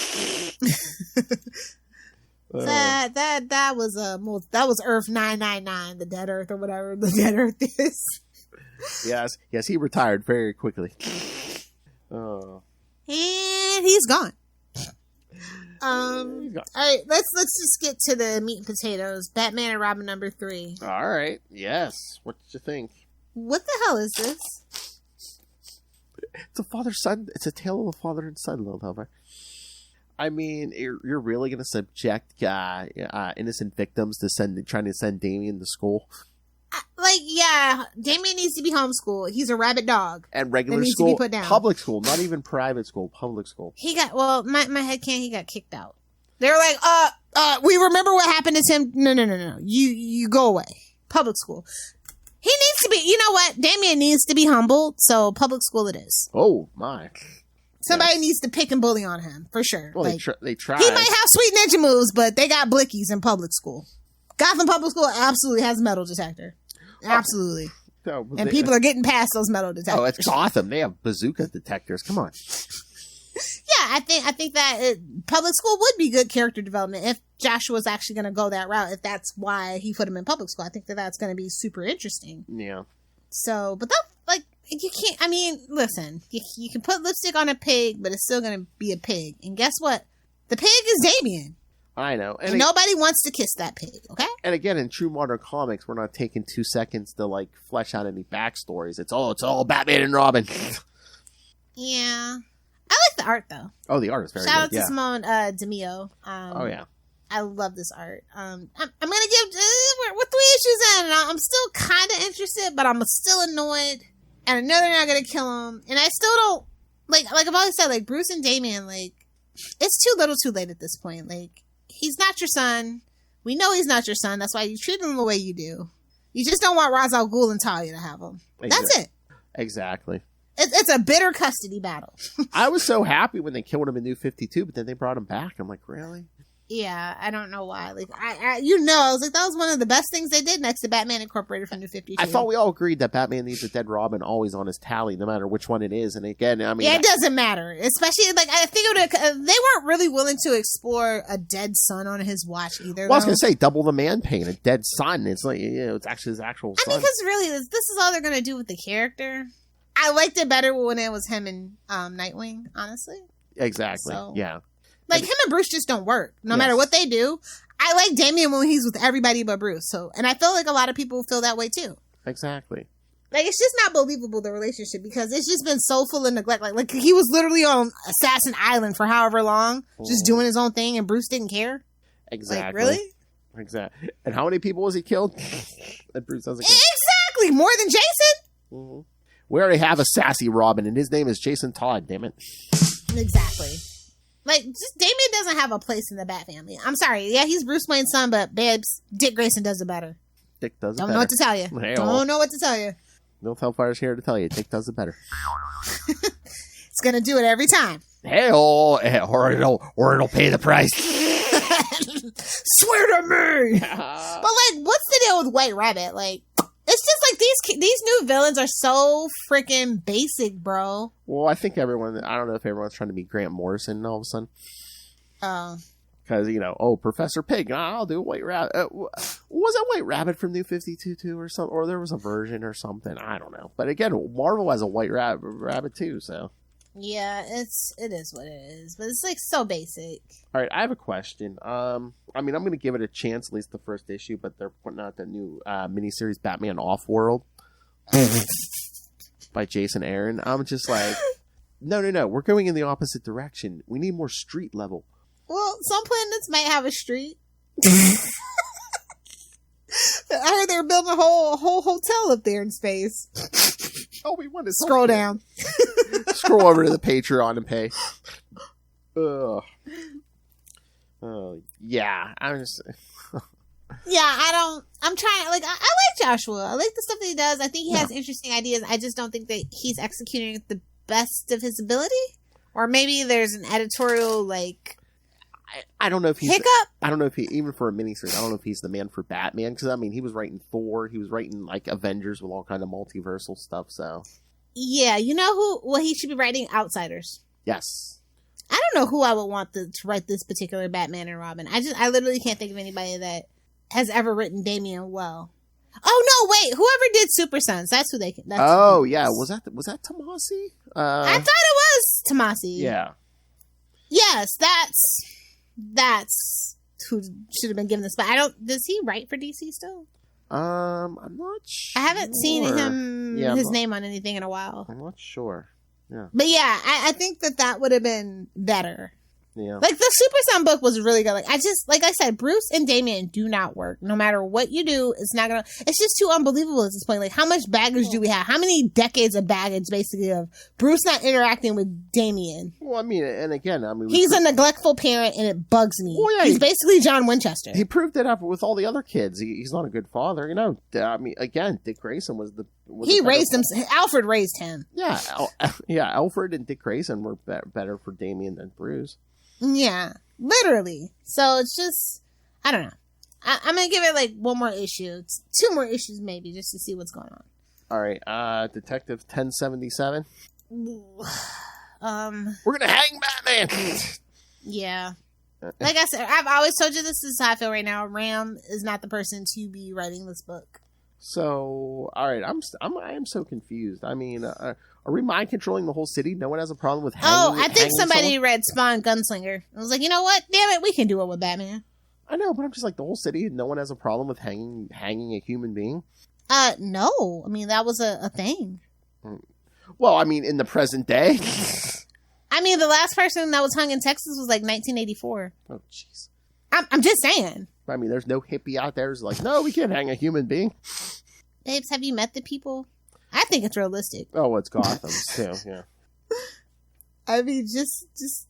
That was Earth 999, the Dead Earth or whatever the Dead Earth is. Yes, he retired very quickly. Oh, and he's gone. All right, let's just get to the meat and potatoes. Batman and Robin number 3. All right, yes. What did you think? What the hell is this? It's a father-son. It's a tale of a father and son, Lil Helmer. I mean, you're really going to subject innocent victims to trying to send Damien to school? Yeah, Damien needs to be homeschooled. He's a rabbit dog. And regular needs school, to be put down. Public school, not even private school, public school. He got, my headcanon, he got kicked out. They were like, we remember what happened to Tim. No. You go away. Public school. He needs to be, you know what? Damien needs to be humbled, so public school it is. Oh, my. Somebody needs to pick and bully on him, for sure. Well, they tried. He might have sweet ninja moves, but they got blickies in public school. Gotham Public School absolutely has a metal detector. Absolutely. No, and people are getting past those metal detectors. Oh, it's Gotham. They have bazooka detectors. Come on. Yeah, I think that public school would be good character development if Joshua's actually going to go that route. If that's why he put him in public school, I think that's going to be super interesting. Yeah. So, but that you can't. I mean, listen, you can put lipstick on a pig, but it's still going to be a pig. And guess what? The pig is Damien. I know. And nobody wants to kiss that pig, okay? And again, in true modern comics, we're not taking 2 seconds to, like, flesh out any backstories. It's all Batman and Robin. Yeah. I like the art, though. Oh, the art is very Shout out good. to Simone DeMeo. Oh, yeah. I love this art. I'm going to give... we're 3 issues in, and I'm still kind of interested, but I'm still annoyed. And I know they're not going to kill him. And I still don't... Like I've always said, like, Bruce and Damien, like, it's too little too late at this point. Like, he's not your son. We know he's not your son. That's why you treat him the way you do. You just don't want Ra's al Ghul and Talia to have him. That's it. Exactly. It's a bitter custody battle. I was so happy when they killed him in New 52, but then they brought him back. I'm like, really? Yeah, I don't know why. Like, I was like, that was one of the best things they did next to Batman Incorporated from New 52. I thought we all agreed that Batman needs a dead Robin always on his tally, no matter which one it is. And again, I mean, yeah, it doesn't matter. Especially, like, I think they weren't really willing to explore a dead son on his watch either. Well, I was going to say, double the man pain, a dead son. It's like, it's actually his actual son. I mean, because really, this is all they're going to do with the character. I liked it better when it was him and Nightwing, honestly. Exactly. So, yeah. Like, him and Bruce just don't work. No matter what they do. I like Damien when he's with everybody but Bruce. So, and I feel like a lot of people feel that way too. Exactly. Like, it's just not believable, the relationship, because it's just been so full of neglect. Like he was literally on Assassin Island for however long, just doing his own thing, and Bruce didn't care. Exactly. Like, really? Exactly. And how many people was he killed? That Bruce doesn't care. Exactly! More than Jason! Mm-hmm. We already have a sassy Robin, and his name is Jason Todd, damn it. Exactly. Like, just Damien doesn't have a place in the Bat family. I'm sorry. Yeah, he's Bruce Wayne's son, but babes, Dick Grayson does it better. Dick does it better. Don't know what to tell you. Hey, don't know what to tell you. No Hellfire's here to tell you. Dick does it better. It's going to do it every time. Hey, or it'll pay the price. Swear to me! But, like, what's the deal with White Rabbit? Like, it's just like these new villains are so freaking basic, bro. Well, I think I don't know if everyone's trying to be Grant Morrison all of a sudden. Oh. Because, Professor Pig, I'll do White Rabbit. Was it White Rabbit from New 52 too or something? Or there was a version or something. I don't know. But again, Marvel has a White Rabbit too, so. Yeah, it is what it is. But it's like so basic. All right, I have a question. I mean, I'm going to give it a chance, at least the first issue, but they're putting out the new miniseries Batman Off-World. by Jason Aaron. I'm just like, no, we're going in the opposite direction. We need more street level. Well, some planets might have a street. I heard they're building a whole hotel up there in space. Oh, we want to scroll down. Scroll over to the Patreon and pay. Ugh. Oh, yeah. I'm trying, like, I like Joshua. I like the stuff that he does. I think he has interesting ideas. I just don't think that he's executing it the best of his ability. Or maybe there's an editorial, like, I don't know if he's... hiccup? I don't know if he, even for a miniseries, I don't know if he's the man for Batman. Because, I mean, he was writing Thor. He was writing, like, Avengers with all kind of multiversal stuff, so... Yeah, you know who? Well, he should be writing Outsiders. Yes. I don't know who I would want to write this particular Batman and Robin. I literally can't think of anybody that has ever written Damian well. Oh no, wait! Whoever did Super Sons, that's who they can. Yeah, was that Tomasi? I thought it was Tomasi. Yeah. Yes, that's who should have been given this. But I don't. Does he write for DC still? I'm not sure. I haven't seen his name on anything in a while. I'm not sure. Yeah. But yeah, I think that would have been better. Yeah. Like, the Super Son book was really good. Like I said, Bruce and Damian do not work. No matter what you do, it's not gonna, it's just too unbelievable at this point. Like, how much baggage do we have? How many decades of baggage, basically, of Bruce not interacting with Damian? Well, I mean, and again, he's a neglectful parent, and it bugs me. Well, yeah, he's basically John Winchester. He proved it up with all the other kids. He's not a good father, you know. I mean, again, Dick Grayson was he raised him. Alfred raised him. Yeah, Alfred and Dick Grayson were better for Damian than Bruce. Yeah, literally. So it's just, I don't know. I'm going to give it like one more issue. 2 more issues maybe, just to see what's going on. All right. Detective 1077. We're going to hang Batman. Yeah. Like I said, I've always told you this is how I feel right now. Ram is not the person to be writing this book. So, all right. I am so confused. I mean, are we mind controlling the whole city? No one has a problem with hanging. I think somebody read Spawn Gunslinger. I was like, you know what? Damn it, we can do it with Batman. I know, but I'm just like, the whole city, no one has a problem with hanging a human being? No. I mean, that was a thing. Well, I mean, in the present day. I mean, the last person that was hung in Texas was like 1984. Oh, jeez. I'm just saying. I mean, there's no hippie out there who's like, no, we can't hang a human being. Babes, have you met the people? I think it's realistic. Oh, it's Gotham, too, yeah. I mean, just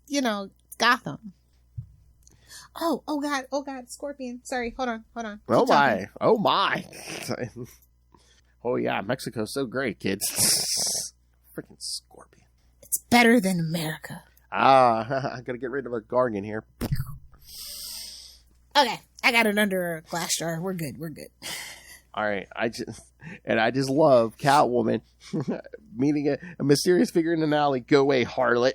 you know, Gotham. Oh God, Scorpion. Sorry, hold on. Oh my. Oh yeah, Mexico's so great, kids. Freaking Scorpion. It's better than America. I gotta get rid of a Gargan here. Okay, I got it under a glass jar. We're good. All right, I just love Catwoman meeting a mysterious figure in an alley. Go away, harlot.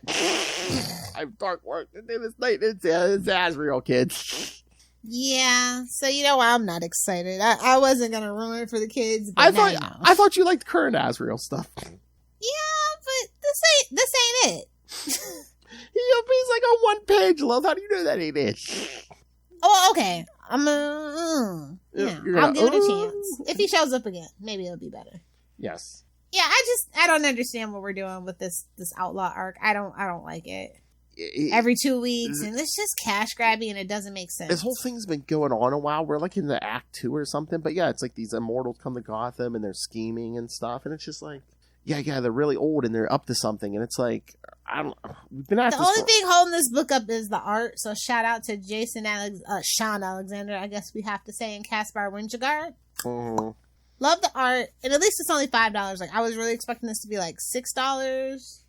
I'm dark work. This night it's Azrael, kids. Yeah, so you know I'm not excited. I wasn't gonna ruin it for the kids. But I thought you liked current Azrael stuff. Yeah, but this ain't it. He's like on one page, love. How do you know that ain't it? Oh, okay. I'll give it a chance. If he shows up again, maybe it'll be better. Yes. Yeah, I don't understand what we're doing with this outlaw arc. I don't like it. Every 2 weeks, and it's just cash grabbing, and it doesn't make sense. This whole thing's been going on a while. We're like in the Act 2 or something, but yeah, it's like these immortals come to Gotham and they're scheming and stuff, and it's just like, yeah, they're really old and they're up to something, and it's like, we've been at the this only thing holding this book up is the art. So shout out to Sean Alexander, I guess we have to say, and Caspar Winchegard. Mm-hmm. Love the art, and at least it's only $5. Like, I was really expecting this to be like $6.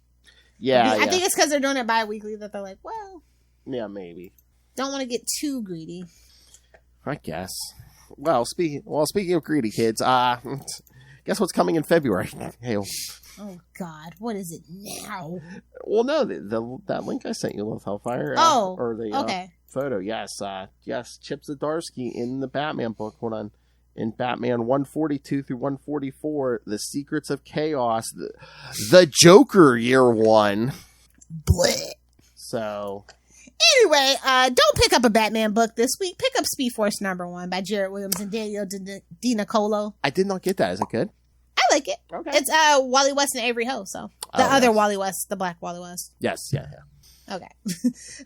Yeah, I think it's because they're doing it bi-weekly that they're like, well, yeah, maybe. Don't want to get too greedy. I guess. Well, speaking of greedy, kids, guess what's coming in February? Hey. Oh God, what is it now? Well, no, that link I sent you with Hellfire. Okay. Photo. Yes, Chip Zdarsky in the Batman book. Hold on. In Batman 142 through 144, The Secrets of Chaos, the Joker Year 1. Blech. So. Anyway, don't pick up a Batman book this week. Pick up Speed Force #1 by Jared Williams and Daniel DiNiccolo. I did not get that. Is it good? I like it. Okay. It's Wally West and Avery Ho, so the other Wally West, the black Wally West. Yes, yeah. Okay.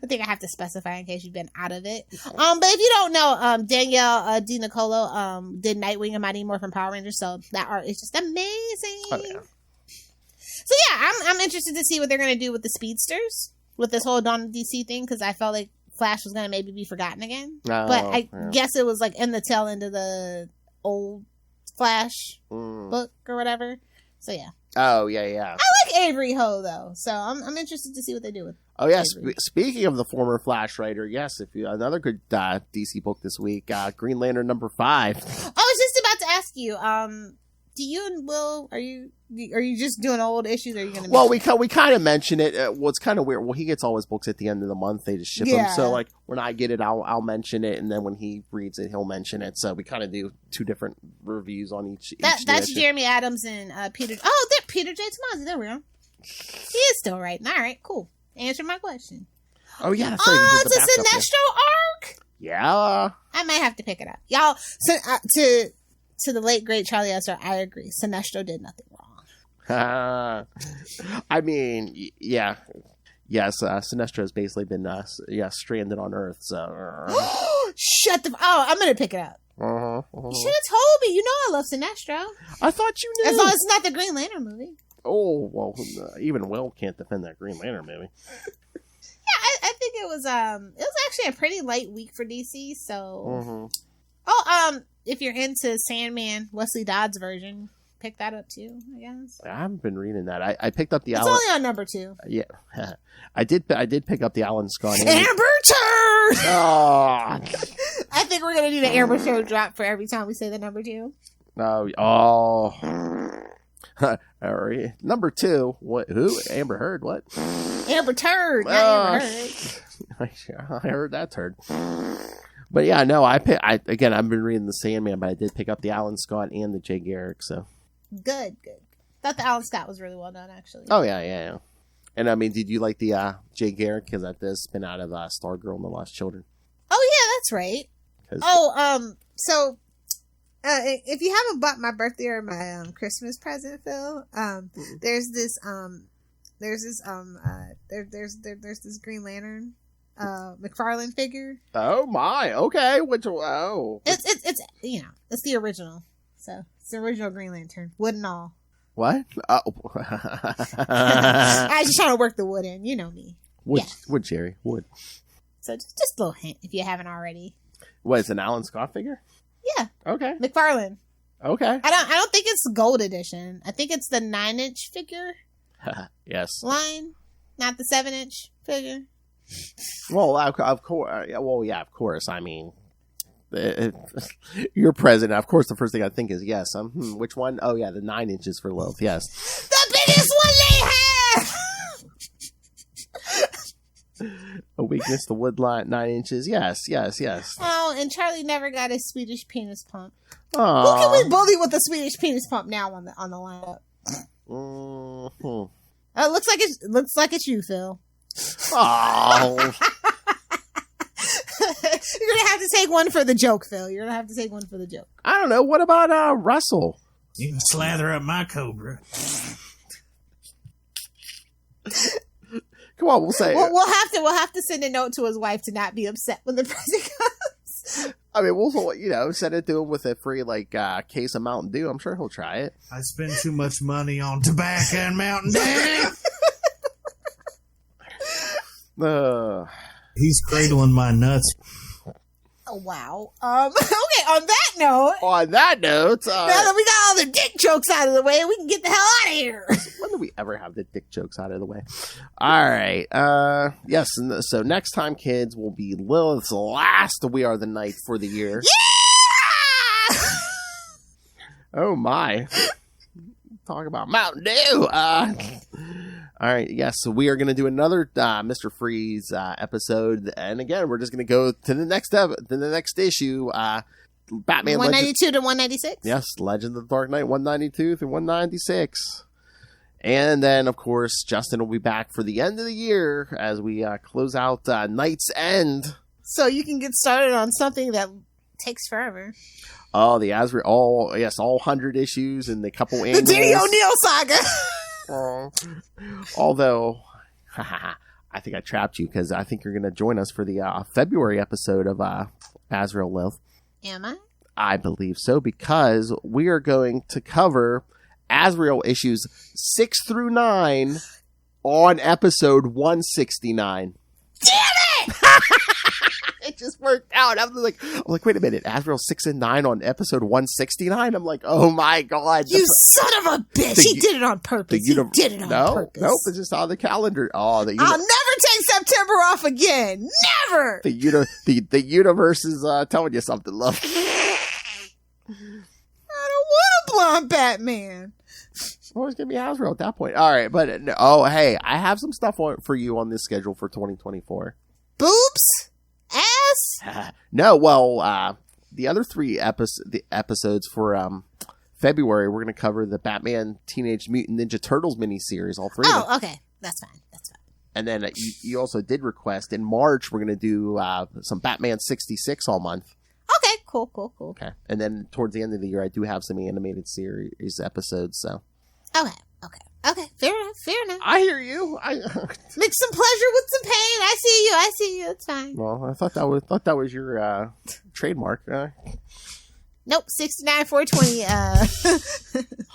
I think I have to specify in case you've been out of it. But if you don't know, Danielle Di Nicolo did Nightwing and Mighty Morphin Power Rangers, so that art is just amazing. Oh, yeah. So yeah, I'm interested to see what they're gonna do with the speedsters with this whole Dawn of DC thing, because I felt like Flash was gonna maybe be forgotten again. Oh, but I guess it was like in the tail end of the old Flash book or whatever. So yeah. Oh yeah. I like Avery Ho though, so I'm interested to see what they do with. Oh yes. Speaking of the former Flash writer, yes, if you another good DC book this week, Green Lantern number 5. I was just about to ask you, do you and Will are you just doing old issues? Or are you gonna? Well, we kind of mention it. Well, it's kind of weird. Well, he gets all his books at the end of the month. They just ship them. So like when I get it, I'll mention it, and then when he reads it, he'll mention it. So we kind of do 2 different reviews on each. That's issue. Jeremy Adams and Peter. Oh, there, Peter J. Tomasi. There we go. He is still writing. All right, cool. Answer my question. Oh yeah, that's right. Oh, it's a Sinestro arc. Yeah. I might have to pick it up, y'all. So, to the late great Charlie Esser, I agree. Sinestro did nothing wrong. I mean, yeah. Yes, Sinestro has basically been stranded on Earth. So shut the. Oh, I'm gonna pick it up. You should have told me. You know I love Sinestro. I thought you knew. As long as it's not the Green Lantern movie. Oh well, even Will can't defend that Green Lantern movie. Yeah, I think it was actually a pretty light week for DC. So, if you're into Sandman, Wesley Dodd's version, pick that up too. I guess I haven't been reading that. I picked up the. It's only on number 2. Yeah, I did pick up the Alan Scott. Amber Turd. Oh. I think we're gonna do the Amber Turd drop for every time we say the number 2. Number 2. What? Who? Amber Heard? What? Amber Turd. Not Amber Heard. I heard that turd. But yeah, no. I've been reading the Sandman, but I did pick up the Alan Scott and the Jay Garrick. So good. Thought the Alan Scott was really well done, actually. Oh yeah. And I mean, did you like the Jay Garrick? Because that does spin out of Stargirl and the Lost Children. Oh yeah, that's right. So. If you haven't bought my birthday or my Christmas present, Phil, there's this Green Lantern McFarlane figure. Oh my, okay. It's it's the original. So it's the original Green Lantern, wood and all. What? Oh. I was just trying to work the wood in. You know me. Wood, Jerry. Wood. So just a little hint if you haven't already. What, is it an Alan Scott figure? Yeah. Okay. McFarlane. Okay. I don't think it's gold edition. I think it's the 9-inch figure. Yes. Line, not the 7-inch figure. Well, of course. Well, yeah, of course. I mean, you're president. Of course, the first thing I think is yes. Which one? Oh, yeah, the 9 inches for Lilith. Yes. The biggest one they have. A weakness, the wood line, 9 inches. Yes. Oh, and Charlie never got his Swedish penis pump. Aww. Who can we bully with a Swedish penis pump now on the lineup? It looks like it's you, Phil. Oh. You're gonna have to take one for the joke, Phil. You're gonna have to take one for the joke. I don't know. What about Russell? You can slather up my Cobra. Come on, we'll say we'll have to send a note to his wife to not be upset when the present comes. I mean, we'll send it to him with a free case of Mountain Dew. I'm sure he'll try it. I spend too much money on tobacco and Mountain Dew. He's cradling my nuts. Oh, wow. Okay, on that note. Now that we got all the dick jokes out of the way, we can get the hell out of here. When do we ever have the dick jokes out of the way? All right. Yes. So next time, kids, will be Lilith's last We Are the Night for the year. Yeah! Oh, my. Talk about Mountain Dew. All right, yes, so we are going to do another Mr. Freeze episode, and again, we're just going to go to the next issue, Batman 192 to 196? Yes, Legend of the Dark Knight 192 through 196. And then, of course, Justin will be back for the end of the year as we close out Night's End. So you can get started on something that takes forever. Oh, the Azrael. Oh, yes, all 100 issues and the couple annuals. The Diddy O'Neill saga. Although, I think I trapped you because I think you're going to join us for the February episode of Azrael Lilith. Am I? I believe so, because we are going to cover Azrael issues 6 through 9 on episode 169. Damn it! It just worked out. I'm like, wait a minute. Azrael 6 and 9 on episode 169? I'm like, oh my God. You son of a bitch. He did it on purpose. He did it on purpose. Nope, it's just on the calendar. Oh, I'll never take September off again. Never. The universe is telling you something, love. I don't want a blonde Batman. Always gonna be Azrael at that point. All right, but hey, I have some stuff for you on this schedule for 2024. Boobs? Ass? No, well, the other 3 episodes for February, we're going to cover the Batman Teenage Mutant Ninja Turtles miniseries, all 3 of them. Oh, okay. That's fine. And then you also did request in March, we're going to do some Batman 66 all month. Okay, cool. Okay. And then towards the end of the year, I do have some animated series episodes, so. Okay. Fair enough. I hear you. Mix some pleasure with some pain. I see you. It's fine. Well, I thought that was your trademark. Nope, 69 420.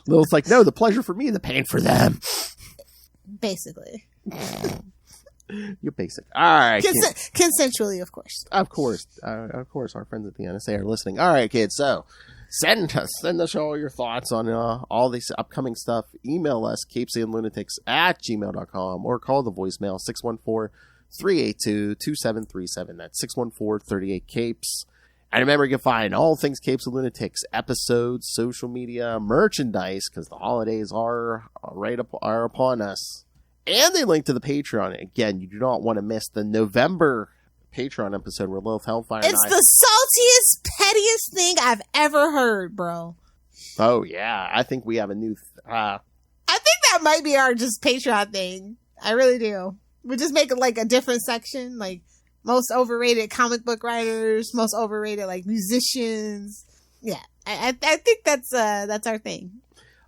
Lilith's like, no, the pleasure for me, the pain for them. Basically. You're basic. All right. Consensually, of course. Of course. Our friends at the NSA are listening. All right, kids. So send us all your thoughts on all this upcoming stuff. Email us, CapesandLunatics@gmail.com, or call the voicemail 614-382-2737. That's 614-38-CAPES. And remember, you can find all things Capes and Lunatics, episodes, social media, merchandise, because the holidays are upon us. And they link to the Patreon. Again, you do not want to miss the November Patreon episode where Lilith Hellfire It's the saltiest, pettiest thing I've ever heard, bro. Oh, yeah. I think we have a new... I think that might be our just Patreon thing. I really do. We just make it like a different section, like most overrated comic book writers, most overrated like musicians. Yeah, I think that's our thing.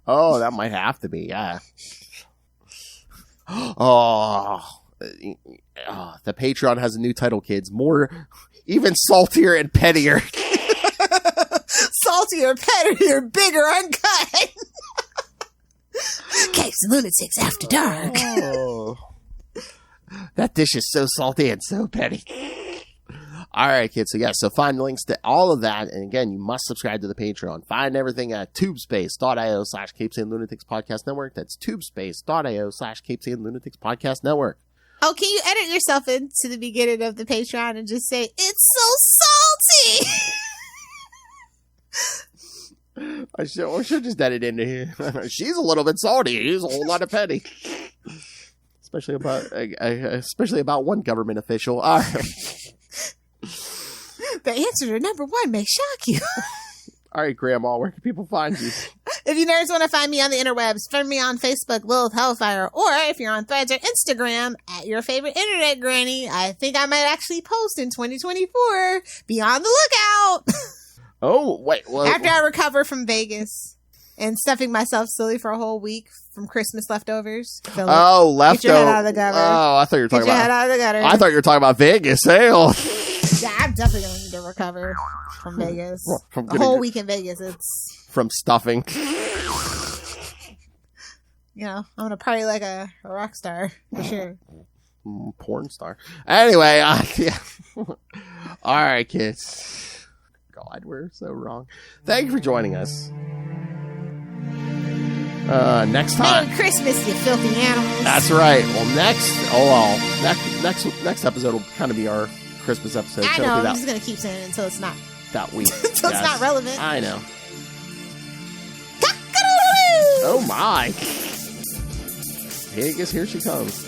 Oh, that might have to be, yeah. The Patreon has a new title, kids. More, even saltier and pettier. Saltier, pettier, bigger, uncut. Capes and Lunatics After Dark. Oh. That dish is so salty and so petty. All right, kids. So find links to all of that. And again, you must subscribe to the Patreon. Find everything at tubespace.io/CapesandLunatics Podcast Network. That's tubespace.io/CapesandLunatics Podcast Network. Oh, can you edit yourself into the beginning of the Patreon and just say, it's so salty? I should just edit into here. She's a little bit salty. He's a whole lot of petty. Especially about one government official. All right. The answer to number 1 may shock you. All right, Grandma, where can people find you? If you nerds want to find me on the interwebs, find me on Facebook, Lilith Hellfire, or if you're on Threads or Instagram, at your favorite internet granny. I think I might actually post in 2024. Be on the lookout. Oh, wait. Well, after I recover from Vegas and stuffing myself silly for a whole week from Christmas leftovers. Leftovers. Get your head out of the gutter. Oh, I thought you were talking Get your head out of the gutter. I thought you were talking about Vegas. Hell. Yeah, I'm definitely going to need to recover from Vegas. The whole week in Vegas, it's... From stuffing. You know, I'm going to party like a rock star, for sure. Porn star. Anyway, yeah. All right, kids. God, we're so wrong. Thank you for joining us. Next time. Merry Christmas, you filthy animals. That's right. Well, next episode will kind of be our Christmas episode. I know. I'm just gonna keep saying it until it's not that week. Until it's not relevant. I know. Oh my! Vegas, here she comes.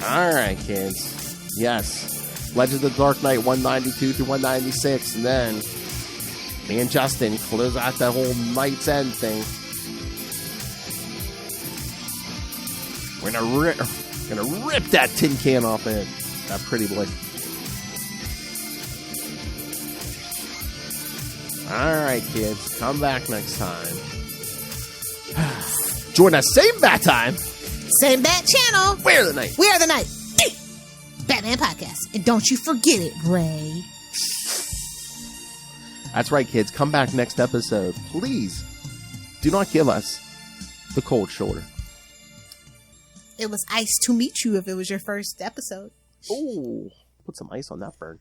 All right, kids. Yes, Legends of the Dark Knight 192 through 196, and then me and Justin close out that whole Night's End thing. We're gonna rip that tin can off it. That pretty boy. Alright, kids. Come back next time. Join us same bat time. Same bat channel. We are the night. We are the night. Batman Podcast. And don't you forget it, Ray. That's right, kids. Come back next episode. Please do not give us the cold shoulder. It was ice to meet you if it was your first episode. Ooh, put some ice on that burn.